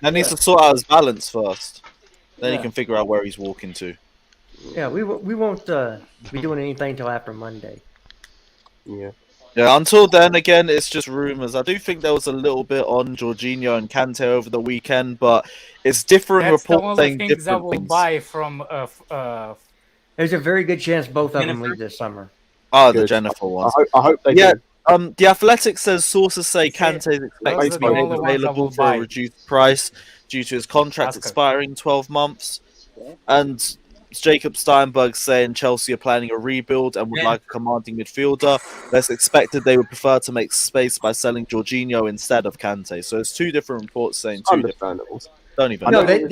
he needs to sort out his balance first. Then he Yeah. can figure out where he's walking to. Yeah, we won't be doing anything until after Monday. Yeah. Yeah, until then, again, it's just rumours. I do think there was a little bit on Jorginho and Kante over the weekend, but it's different That's the reports only saying things I different will things. buy from There's a very good chance both of them Jennifer? leave this summer. Ah, the Good. Jennifer I ones. hope they Yeah. do. The Athletic says sources say That's it. Kante is expected Those to are be the made only ones I available will for a buy. reduced price due to his contract Ask her. expiring in 12 months. And Jacob Steinberg saying Chelsea are planning a rebuild and would Yeah. like a commanding midfielder. That's expected they would prefer to make space by selling Jorginho instead of Kante. So it's 2 different reports saying 2 different. Understandable. Don't even No, know.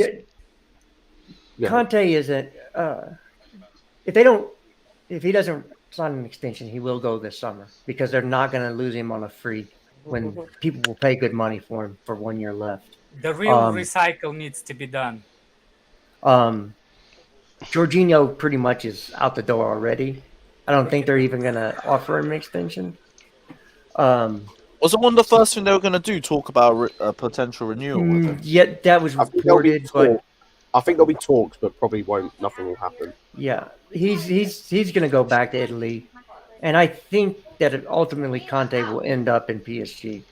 Yeah. Conte isn't. If he doesn't sign an extension, he will go this summer because they're not going to lose him on a free when people will pay good money for him for 1 year left. the real Um, recycle needs to be done. Jorginho pretty much is out the door already. I don't think they're even going to offer him an extension. Wasn't one of the first thing they were going to do talk about a potential renewal with him? Yet that was I think there'll be reported, but talk. I think there'll be talks, but probably won't. Nothing will happen. yeah, he's going to go back to Italy, and I think that ultimately Conte will end up in PSG.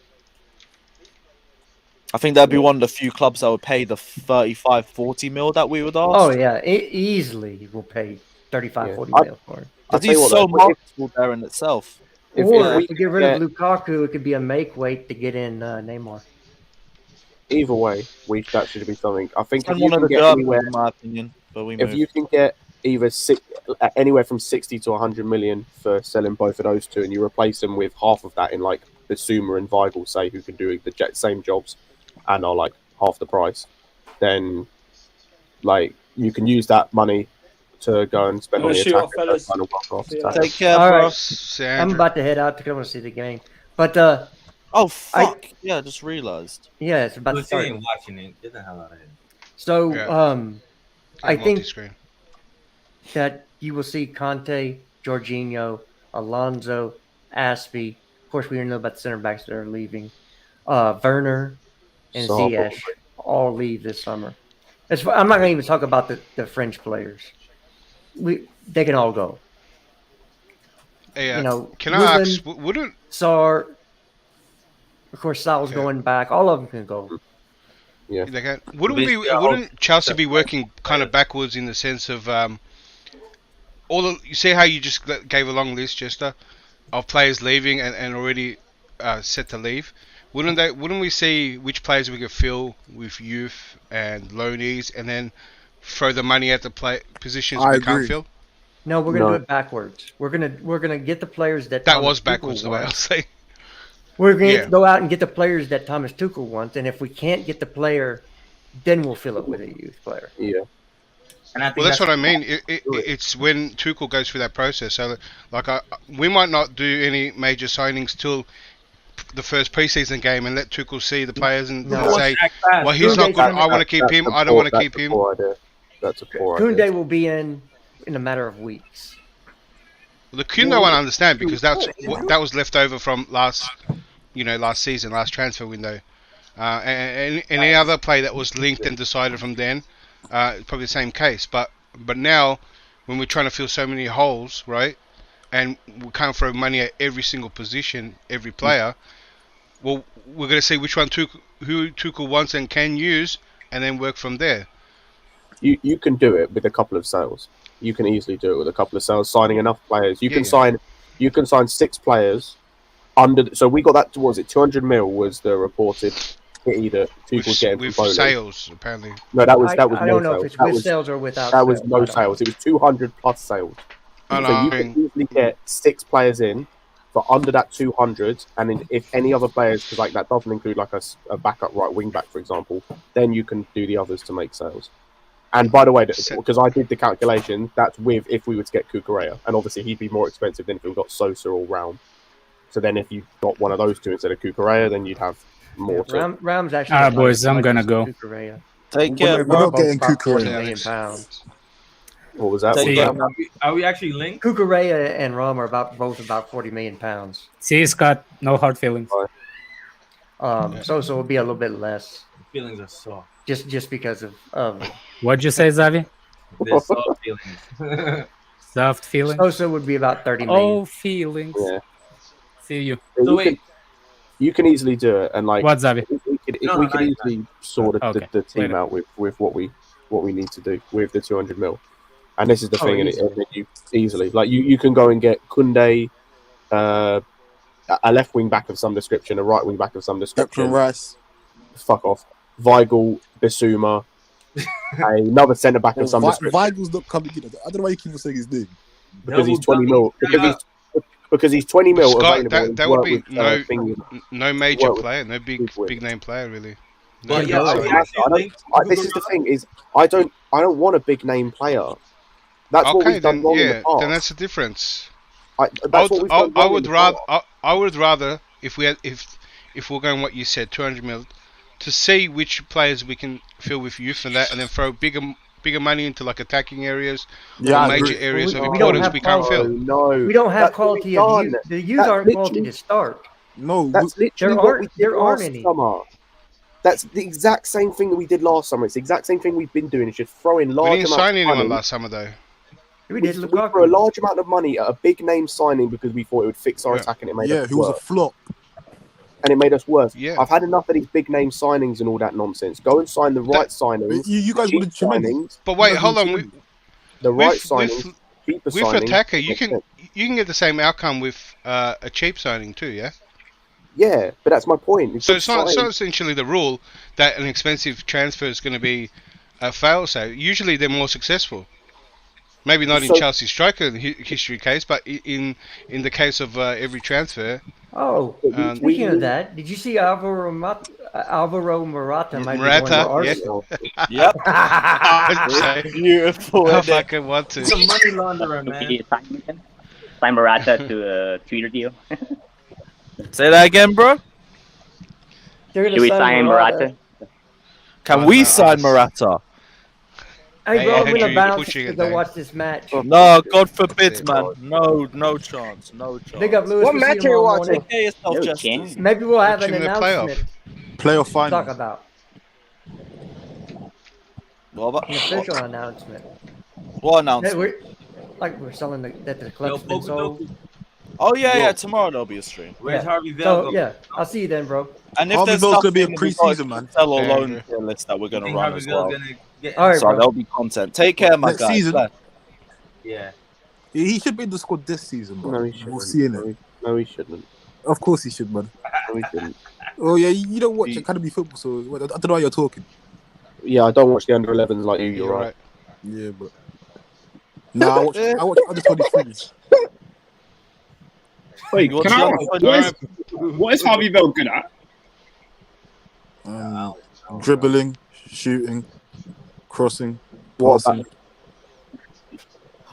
I think that'd be one of the few clubs that would pay the 35, 40 mil that we would ask. Oh yeah, easily will pay 35, Yeah. 40 mil for him. I'll Because tell you he's what, so though, marketable there in itself. If Or we if we get could rid of Lukaku, it could be a make weight to get in Neymar. Either way, that should be something. I think if And you one of can the get Germans, anywhere, in my opinion. But we if move. you can get either anywhere from 60 to 100 million for selling both of those two, and you replace them with half of that in like Bissouma and Weigl, say, who can do the same jobs and are like half the price, then like you can use that money to go and spend on the Shoot off, attack. fellas. Kind of work off See you attack. later. Take care, All bro. right. I'm Sandra. about to head out because I want to see the game. But Oh, fuck. Yeah, I just realised. yeah, it's about to But you start. ain't watching it. Get the hell out of here. So Yeah. I think Multi-screen. that you will see Conte, Jorginho, Alonso, Aspie. Of course, we know about the center backs that are leaving. Werner and So, Ziyech all leave this summer. I'm not going to even talk about the French players. They can all go. Hey, You know, can I Ruben, ask? Wouldn't Sarr, of course, Sal's Yeah. going back. All of them can go. they can, wouldn't Basically, wouldn't Chelsea be working kind of backwards in the sense of you see how you just gave a long list, Jester, of players leaving and already set to leave? Wouldn't we see which players we could fill with youth and loanees, and then throw the money at the positions I we can't agree. fill? No, we're gonna No. do it backwards. We're gonna get the players that That Thomas was Tuchel backwards the way I was wants. saying. We're going Yeah. to go out and get the players that Thomas Tuchel wants, and if we can't get the player, then we'll fill it with a youth player. Yeah. And I think Well, that's what I mean. It's when Tuchel goes through that process. So, like, we might not do any major signings till the first preseason game and let Tuchel see the players and No. say, Act fast. well, he's not Koundé's good. gonna- I want to keep him. I don't want to keep him. Poor idea. That's a poor Koundé idea. will be in a matter of weeks. The Kundo one I understand because that was left over from last season, last transfer window. And any other play that was linked and decided from then, probably the same case. But now, when we're trying to fill so many holes, right, and we can't throw money at every single position, every player, well, we're going to see which one who Tuchel wants and can use, and then work from there. You can do it with a couple of sales. You can easily do it with a couple of sales, signing enough players. You Yeah, can yeah. sign 6 players So we got that. What was it? 200 mil was the reported pity that Tuchel was getting from with Poland. sales, apparently. No, that was I no don't know if sales. it's That with was sales or without that was sales. no I don't know. sales. It was 200 plus sales. I So you know. can easily get 6 players in for under that 200, and then if any other players, because like that doesn't include like a backup right wing back, for example, then you can do the others to make sales. And by the way, because I did the calculation, that's with if we were to get Cucurella, and obviously he'd be more expensive than if we got Sosa or Raum. So then if you got one of those two instead of Cucurella, then you'd have more. Ram's actually. All right, a boys, I'm gonna budget go. for Cucurella. Take care, We're bro. not getting About 40 Cucurella. million pounds. What was that? Take What was care. that? Are we actually linked? Cucurella and Ram are both about 40 million pounds. See, Scott, no hard feelings. Sosa will be a little bit less, Feelings are soft. just because of What'd you say, Xavi? They're soft feelings. Soft feelings? Sosa would be about 30 million. Oh, feelings. Yeah. See you. So wait, You can easily do it, and like What, Xavi? we could easily sort Okay, the team later. out with what we need to do with the 200 mil. And this is the thing, and you easily like you can go and get Kunde, a left wing back of some description, a right wing back of some description. Declan Rice. Fuck off. Weigl, Bissouma, another centre back of some description. Weigel's not coming in. I don't know why you keep saying his name. Because he's 20 mil. Because he's 20 mil Scott, available. that would be with, no major work with player, no big name player really. No. But yeah, are we actually linked? this is the thing: is I don't want a big name player. That's what Okay, we've done then wrong in the yeah, past. then that's the difference. That's what we've done I wrong would in the past. rather I would rather if we're going what you said, 200 mil, to see which players we can fill with youth and that, and then throw bigger money into like attacking areas Yeah, or I major agree. areas of We don't importance have we can't quality. fill. No, We don't have that's what quality we've of done. youth. The youth That's aren't quality literally- to start. No, That's literally There what we did there aren't last any. summer. That's the exact same thing that we did last summer. It's the exact same thing we've been doing. It's just throwing We large didn't amounts sign of anyone money. last summer though. We We did threw a Lukaku. large amount of money at a big name signing because we thought it would fix our Yeah. attack, and it made yeah, us he was a worse. flop. And it made us worse. Yeah. I've had enough of these big name signings and all that nonsense. Go and sign the right signings. You guys cheap wanted Chimeni. signings, But wait, You guys hold wanted on. Chimeni. the right With signings, cheaper with signings. attacker, you makes can sense. get the same outcome with a cheap signing too, yeah. Yeah, but that's my point. So it's not essentially the rule that an expensive transfer is going to be a fail. So usually they're more successful. Maybe not in So- Chelsea striker history case, but in the case of every transfer. Oh, Um, speaking of that, did you see Alvaro Morata might be going Morata, to yeah. Arsenal? Yep. It's Beautiful. I isn't it? fucking want to. He's a money launderer, man. Sign Morata to a 3-year deal. Say that again, bro. They're gonna Should we sign sign Morata? Can we sign Morata? Hey, bro, I'm Andrew, gonna you're bounce pushing to it go there. watch this match. No, God forbid, man. No chance. No chance. Big up, Lewis. What We'll see match you are you tomorrow watching? morning. Take care of yourself, Yo, Justice. King. Maybe we'll have an Watching the playoff. announcement Playoff to final. talk about. What about An official announcement. what That announcement? we're selling that the club's been Poker sold. Doku, Oh yeah. Tomorrow there'll be a stream. where's Yeah. Harvey Vale So going? yeah, I'll see you then, bro. And if Harvey there's Vale's gonna be a nothing, we've got pre-season, man. Tell or Yeah, loan Andrew. tier list that we're I gonna think run Harvey as Vale's well. gonna get. All right, So bro. there'll be content. Take care, my Next guys. season. Bless. Yeah. He should be in the squad this season, bro. No, he shouldn't. We'll see in it. No, he shouldn't. Of course he should, man. No, he shouldn't. Oh yeah, you don't watch He- academy football, so I don't know why you're talking. Yeah, I don't watch the under 11s like you. You're right. Yeah, but nah, I watch under 23s. Wait, You want can I to- ask, what is Harvey Vale good at? Dribbling, shooting, crossing, What passing.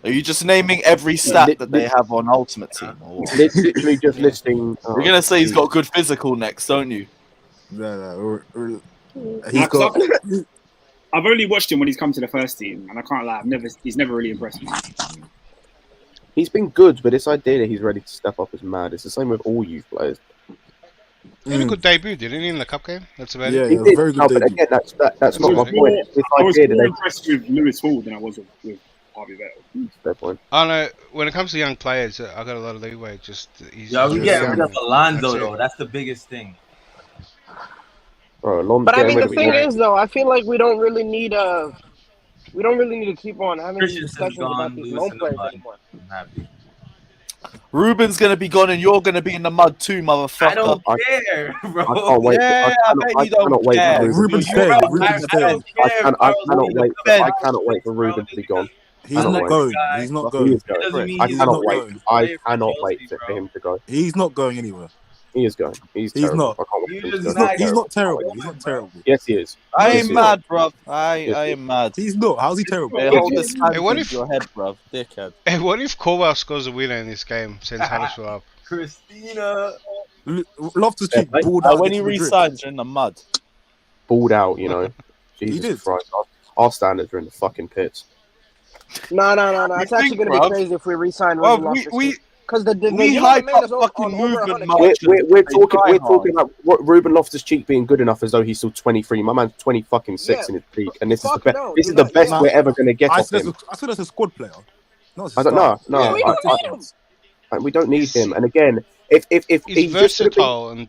Are you just naming every stat that they have on Ultimate Team? Or what? Literally just listing. You're gonna say he's got good physical next, don't you? He's got. I've only watched him when he's come to the first team, and I can't lie, he's never really impressed me. He's been good, but this idea that he's ready to step up is mad. It's the same with all youth players. He had a good debut, didn't he, in the cup game? That's about Yeah, it. He yeah, did, very good no, but debut. again, that's not my I was point. This I was idea that more they impressed with Lewis Hall than I was with Harvey Vale. fair point. I know when it comes to young players, I got a lot of leeway. Just he's Yeah, we just- get rid of Alonso That's it. though. That's the biggest thing. Bro, Alonso, But I getting mean, rid the of thing Alonso. is, though, I feel like we don't really need to keep on having these Christensen's discussions gone. about these Lewis loan and players nobody. anymore. I'm happy. Ruben's gonna be gone, and you're gonna be in the mud too, motherfucker. I don't care, bro. I can't wait. Yeah, I bet you don't care. Ruben's You're staying. right, Ruben's man. staying. I cannot wait for Ruben to be gone. He's not going. He's not He going. is going. Doesn't mean I he's cannot not wait. going. I cannot wait for him to go. He's not going anywhere. He is going. He's terrible. not. I can't wait for him to He's go. He's not. He's Terrible. not terrible. He's not terrible. Yes, he is. I Yes, am he is. mad, bruv. I am mad. He's not. How's he terrible? Hey, hold this Hey, what hand if- to your head, bruv, dickhead. Hey, what if Courtois scores a winner in this game? Sends Huddersfield up. Christina. Loftus-Cheek Yeah, balled out. When he against Madrid. resigns, you're in the mud. Balled out, you know. He did. Jesus Christ. Our standards are in the fucking pits. No. It's actually think, going to be bruv? crazy if we re-sign Well, Ruben we because the we young hype man up is on fucking over movement 100. march. We're They try talking about what Ruben Loftus-Cheek being good enough as though he's still 23. My man's 20 fucking 6 in his peak, and this is the Fuck best. no, This do is the not. best Yeah. we're ever going to get I off said him. that's a squad player. Not as a I don't know. starter. No, Yeah, we don't need him. we don't need him. And again, if He's he's just gonna be- versatile, and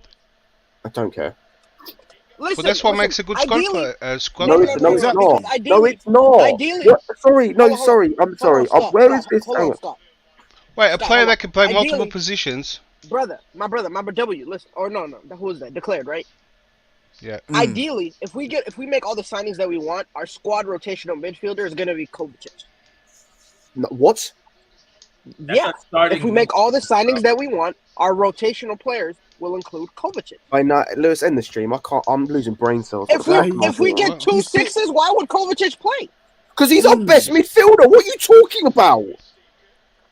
I don't care. Listen, but that's what makes a good squad ideally- player. Squad No, player. it's not. because No, ideally- it's not. ideally- What? Sorry, no, Hold on, sorry. I'm sorry. Stop, Where stop, is this? Hold Hang on, on. stop. Wait, a Stop, player hold that on. can play multiple Ideally- positions. My brother, W. Listen, or no, who is that? Declared, right? Yeah. Ideally, if we make all the signings that we want, our squad rotational midfielder is going to be Kovacic. No, what? Yeah, if we make all the signings that we want, our rotational players will include Kovacic. I know, Lewis. End the stream. I can't. I'm losing brain cells. If we get two sixes, why would Kovacic play? Because he's our best midfielder. What are you talking about?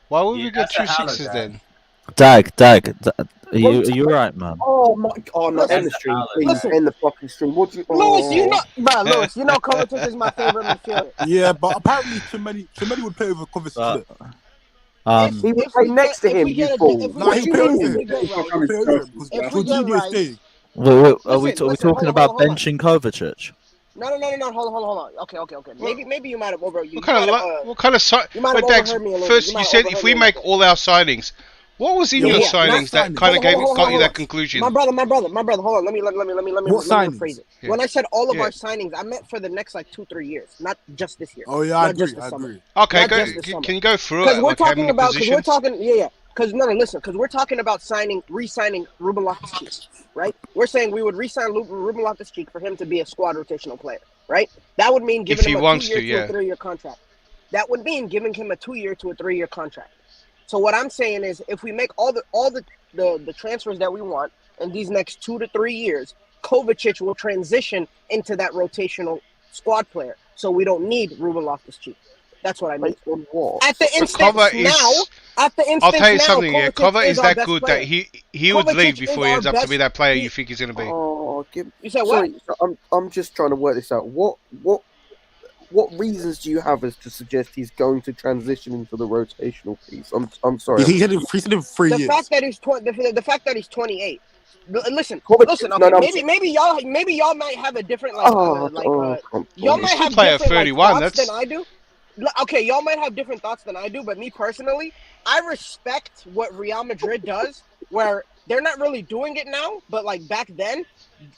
Why would we get that's two a howler, sixes Dag. then? Dag. Are you right, man? Oh my God! No, end the stream. Please Listen. end the fucking stream. What do you? Lewis, you know Kovacic is my favorite midfielder. Yeah, but apparently Chimeni would play over Kovacic. He would play next to him. You fool. No, he'll play over him. we get He'll play over him because If we get Jorginho is right- staying. Wait, are we Listen, talking hold about on. benching Kovacic? No. Hold on. Okay. Maybe you might have over. What kind of you might have But Dax, overheard me a little first bit. You you might said have if we overheard me a make little all our signings, what was in Yeah, your what signings that signings? kind of Hold on, got you hold that on. conclusion? My brother. Hold on. Let me signings? rephrase it. Yeah. When I said all of Yeah. our signings, I meant for the next like 2-3 years, not just this year. Oh yeah, I Not agree. just the I summer. agree. Okay, Not go. just the summer. Can you go through Because it? we're Like how talking many about, positions? because we're talking about re-signing Ruben Loftus-Cheek, right? We're saying we would re-sign Ruben Loftus-Cheek for him to be a squad rotational player, right? That would mean giving he him a wants 2-year to, yeah. a 3-year contract. That would mean giving him a 2-year to a 3-year contract. So what I'm saying is, if we make all the transfers that we want in these next 2 to 3 years, Kovacic will transition into that rotational squad player. So we don't need Ruben Loftus-Cheek. That's what I mean. Based on what? At the Cover instance now, is. at the instance I'll tell you now, something. Yeah, Kovacic Cover is our that best good player. that he would Kovacic leave is before he our ends up to best- be that player he- you think he's gonna be. Oh, You said what? sorry, I'm just trying to work this out. What reasons do you have as to suggest he's going to transition into the rotational piece? I'm sorry. He said in 3 The years. fact that he's the fact that he's 28. Listen. Kovacic- Okay, no, no, maybe y'all might have a different Oh, y'all He might should have play at different 31, thoughts that's- than I do. Okay, y'all might have different thoughts than I do, but me personally, I respect what Real Madrid does, where they're not really doing it now, but like back then,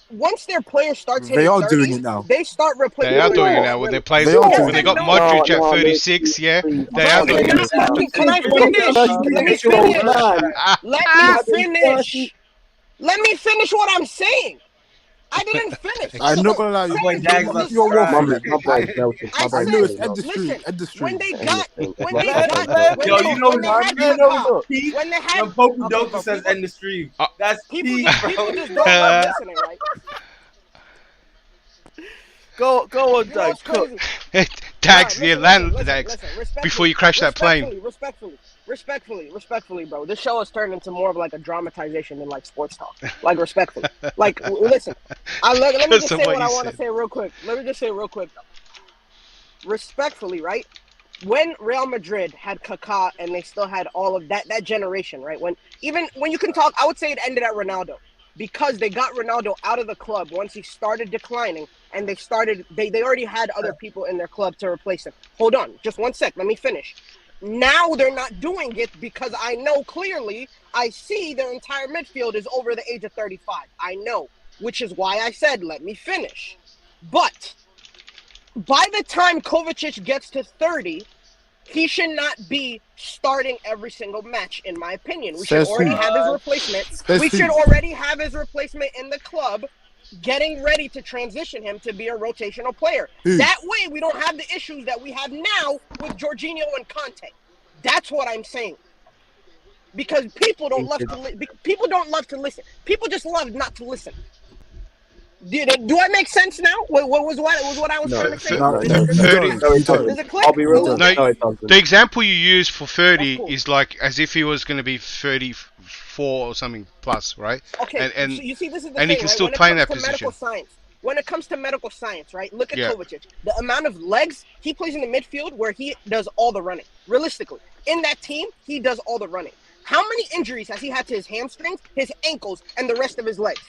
once their players start hitting They are 30, doing it now. They start replacing. They are doing it now when they play They are when doing they it got now. Modric No, at 36. Yeah, they are Bro, doing it. Can I finish? Let me finish. Let me finish what I'm saying. I didn't finish. I'm not gonna lie. You're waffling. My brain's melted. My I brain's know it's melted. end the stream. Listen, End the stream. when they End got, the stream. when My they brain's got, melted. Yo, you know when they what? had You know Kaká, Pete, when they had, when Pope okay, Doka bro, says people- end the stream. Uh, That's people Pete, just bro. don't love listening, right? Go on, You know what's Dag. Cook. crazy? Tags, Nah, yeah, listen, land listen, tags respectfully, before you crash that plane. Respectfully, bro. This show has turned into more of like a dramatization than like sports talk. Like respectfully, like listen. Let me just Because of say what what I you want to said. say real quick. Respectfully, right? When Real Madrid had Kaká and they still had all of that generation, right? When you can talk, I would say it ended at Ronaldo because they got Ronaldo out of the club once he started declining, and they already had other people in their club to replace him. Hold on, just 1 sec. Let me finish. Now they're not doing it because I know clearly, I see their entire midfield is over the age of 35. I know, which is why I said, let me finish. But by the time Kovacic gets to 30, He should not be starting every single match, in my opinion. We Says should already who? have his replacement. Says We who? should already have his replacement in the club, getting ready to transition him to be a rotational player. Who? That way, we don't have the issues that we have now with Jorginho and Kante. That's what I'm saying. Because people don't love to people don't love to listen. People just love not to listen. Do I make sense now? What was what I was trying to say? No, Does you don't. You don't. it click? I'll be real. Does it No, click? it doesn't. The example you use for 30 That's cool. is like as if he was going to be 34 or something plus, right? Okay, And so you see, this is the and thing, he can right? still When it play in comes that to medical position. science, when it comes to medical science, right? Look at Yeah. Kovacic. The amount of legs he plays in the midfield where he does all the running. Realistically, in that team, he does all the running. How many injuries has he had to his hamstrings, his ankles, and the rest of his legs?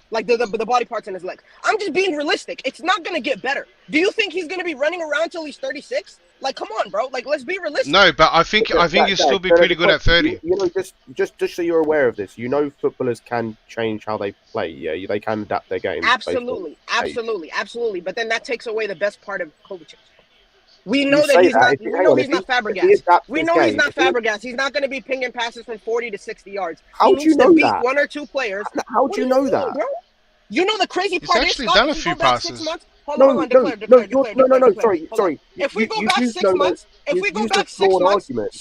Like the body parts in his legs. I'm just being realistic. It's not going to get better. Do you think he's going to be running around till he's 36? Like, come on, bro. Like, let's be realistic. No, but I think he'll still be pretty good at 30. You know, just so you're aware of this, you know, footballers can change how they play. Yeah, they can adapt their game. Absolutely, absolutely, absolutely. But then that takes away the best part of Kovacic. We You know say that he's that, not. if you- We hang know on, he's if not he Fabregas. adapts We his know he's game, not if he- Fabregas. He's not going to be pinging passes from 40 to 60 yards. How He do needs you to know beat that? one or two players. How What do you do know mean, that? bro? You know the crazy He's part is, actually Scott, done a if we few go back passes. 6 months, hold No, on, no, declare. sorry. If we go You back used- 6 no, no, months, if you we go used a back 6 flawed months, argument.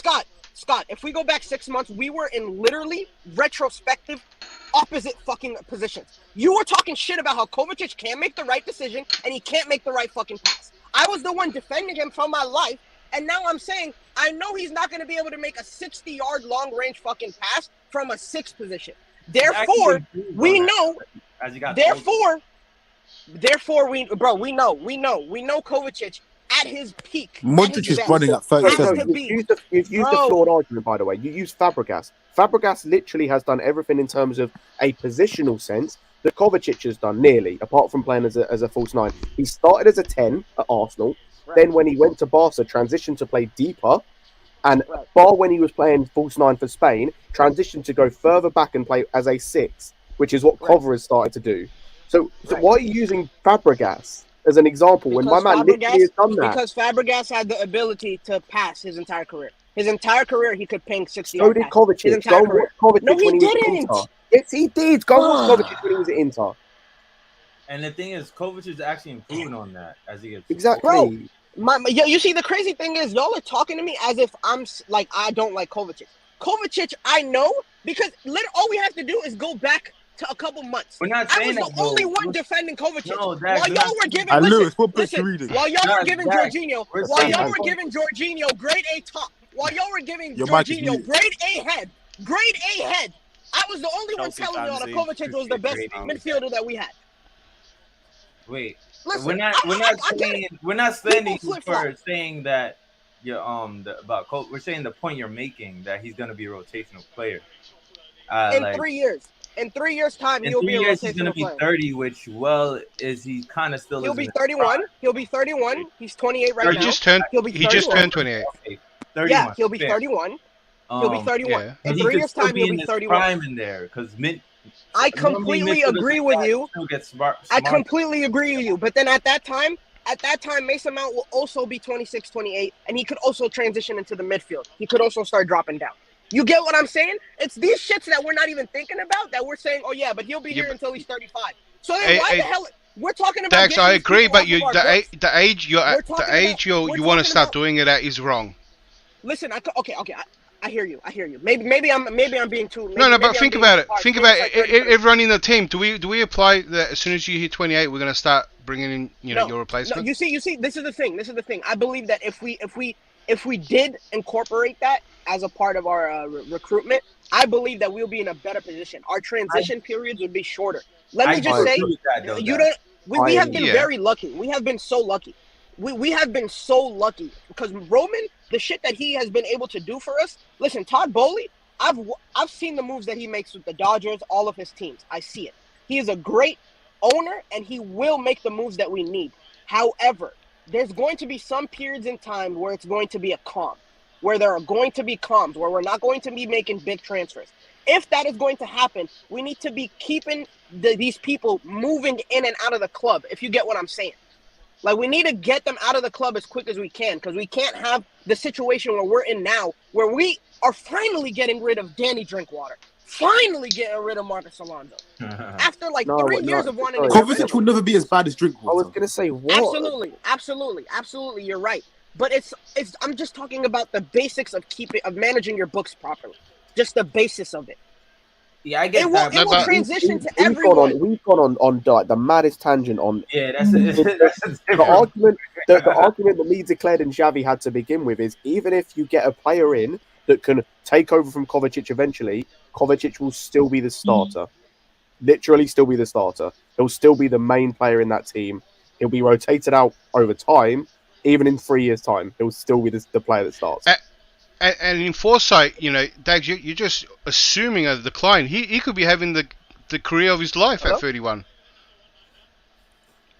Scott, if we go back 6 months, we were in literally retrospective opposite fucking positions. You were talking shit about how Kovacic can't make the right decision and he can't make the right fucking pass. I was the one defending him from my life, and now I'm saying I know he's not going to be able to make a 60-yard long-range fucking pass from a 6 position. Therefore, we know. As he got Therefore, we know Kovacic at his peak. Modric is running at 37. You've used a flawed argument, by the way. You used Fabregas. Fabregas literally has done everything in terms of a positional sense that Kovacic has done, nearly, apart from playing as a false 9. He started as a 10 at Arsenal. Right. Then when he went to Barca, transitioned to play deeper. And bar when he was playing false 9 for Spain, transitioned to go further back and play as a 6, which is what Cover has started to do. So why are you using Fabregas as an example when my man literally has done that? Because Fabregas had the ability to pass his entire career. His entire career, he could ping 60 So did Kovacic. His entire Go career. watch Kovacic No, he when he was at didn't. Inter. Yes, he did. Go watch Kovacic when he was at Inter. And the thing is, Kovacic is actually improving on that as he gets Exactly. Bro, you see, the crazy thing is, y'all are talking to me as if I'm like I don't like Kovacic. Kovacic, I know because all we have to do is go back to a couple months. We're not I saying was that, the only bro. one defending Kovacic. No, Dak, while we're y'all not- were giving, And listen, Lewis, what book you listen, reading? while y'all were Dak, giving Dak, Jorginho, we're while saying y'all that. were giving Jorginho grade A top, while y'all were giving Your mic is Jorginho muted. grade A head, I was the only one Chelsea telling y'all that fans, Kovacic was the best midfielder that we had. Wait, Listen, we're not standing you for saying that you're we're saying the point you're making that he's gonna be a rotational player. In 3 years. In 3 years' time, In he'll 3 be a years he's gonna rotational be player. 30, which is he kind of still He'll is be in his 31. prime. He'll be 31. He's 28 right He now. just turned. He'll be He just 31. turned 28. Okay, Yeah, 31. he'll be fair. 31. He'll be 31. Yeah. In He 3 could years' still time, he'll in be his 31. prime in there because I completely agree with you. I completely agree with you. But then at that time, Mason Mount will also be 26, 28, and he could also transition into the midfield. He could also start dropping down. You get what I'm saying? It's these shits that we're not even thinking about that we're saying, oh yeah, but he'll be here until he's 35. So then why the hell we're talking about? Dax, I getting these agree, people but off you of our the books? age you We're talking you want to talking start about- doing it at is wrong. Listen, okay. I hear you. Maybe I'm being too. No, maybe but I'm think being about too it. harsh. Think Maybe about it's like 30. everyone in the team. Do we apply that as soon as you hit 28, we're gonna start bringing in your No, replacement? you see, this is the thing. I believe that if we did incorporate that as a part of our recruitment, I believe that we'll be in a better position. Our transition periods would be shorter. Let me just say, we have been very lucky. We have been so lucky. We have been so lucky because Roman, the shit that he has been able to do for us. Listen, Todd Bowley, I've seen the moves that he makes with the Dodgers, all of his teams. I see it. He is a great owner, and he will make the moves that we need. However, there's going to be some periods in time where it's going to be a calm, where there are going to be calms, where we're not going to be making big transfers. If that is going to happen, we need to be keeping these people moving in and out of the club, if you get what I'm saying. Like, we need to get them out of the club as quick as we can, because we can't have the situation where we're in now, where we are finally getting rid of Danny Drinkwater, finally getting rid of Marcus Alonso. After like 3 years of wanting to get rid of Kovacic will never be as bad as Drinkwater. I was going to say, what? Absolutely, you're right. But it's I'm just talking about the basics of managing your books properly. Just the basis of it. Yeah, I get it that. Will transition to everyone. We've gone on like the maddest tangent on. Yeah, that's the argument. The argument that me declared and Xavi had to begin with is, even if you get a player in that can take over from Kovacic eventually, Kovacic will still be the starter. Literally still be the starter. He'll still be the main player in that team. He'll be rotated out over time. Even in 3 years' time, he'll still be the player that starts. And in foresight, Dags, you're just assuming a decline. He could be having the career of his life at 31.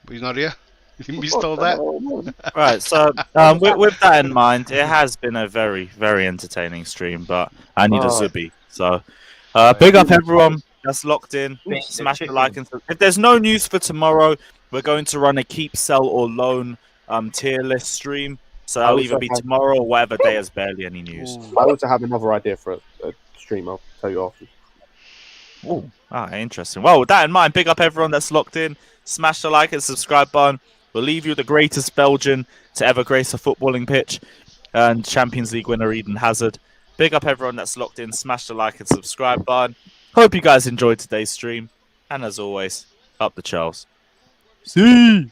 But he's not here. You missed all that. Right, so with that in mind, it has been a very, very entertaining stream, but I need a Zubi. So big up everyone that's locked in. Smash the like. And if there's no news for tomorrow, we're going to run a keep, sell, or loan tier list stream. So that'll either be tomorrow or whatever day has barely any news. I also have another idea for a stream. I'll tell you after. Oh, interesting. Well, with that in mind, big up everyone that's locked in. Smash the like and subscribe button. We'll leave you the greatest Belgian to ever grace a footballing pitch and Champions League winner Eden Hazard. Big up everyone that's locked in. Smash the like and subscribe button. Hope you guys enjoyed today's stream. And as always, up the Charles. See.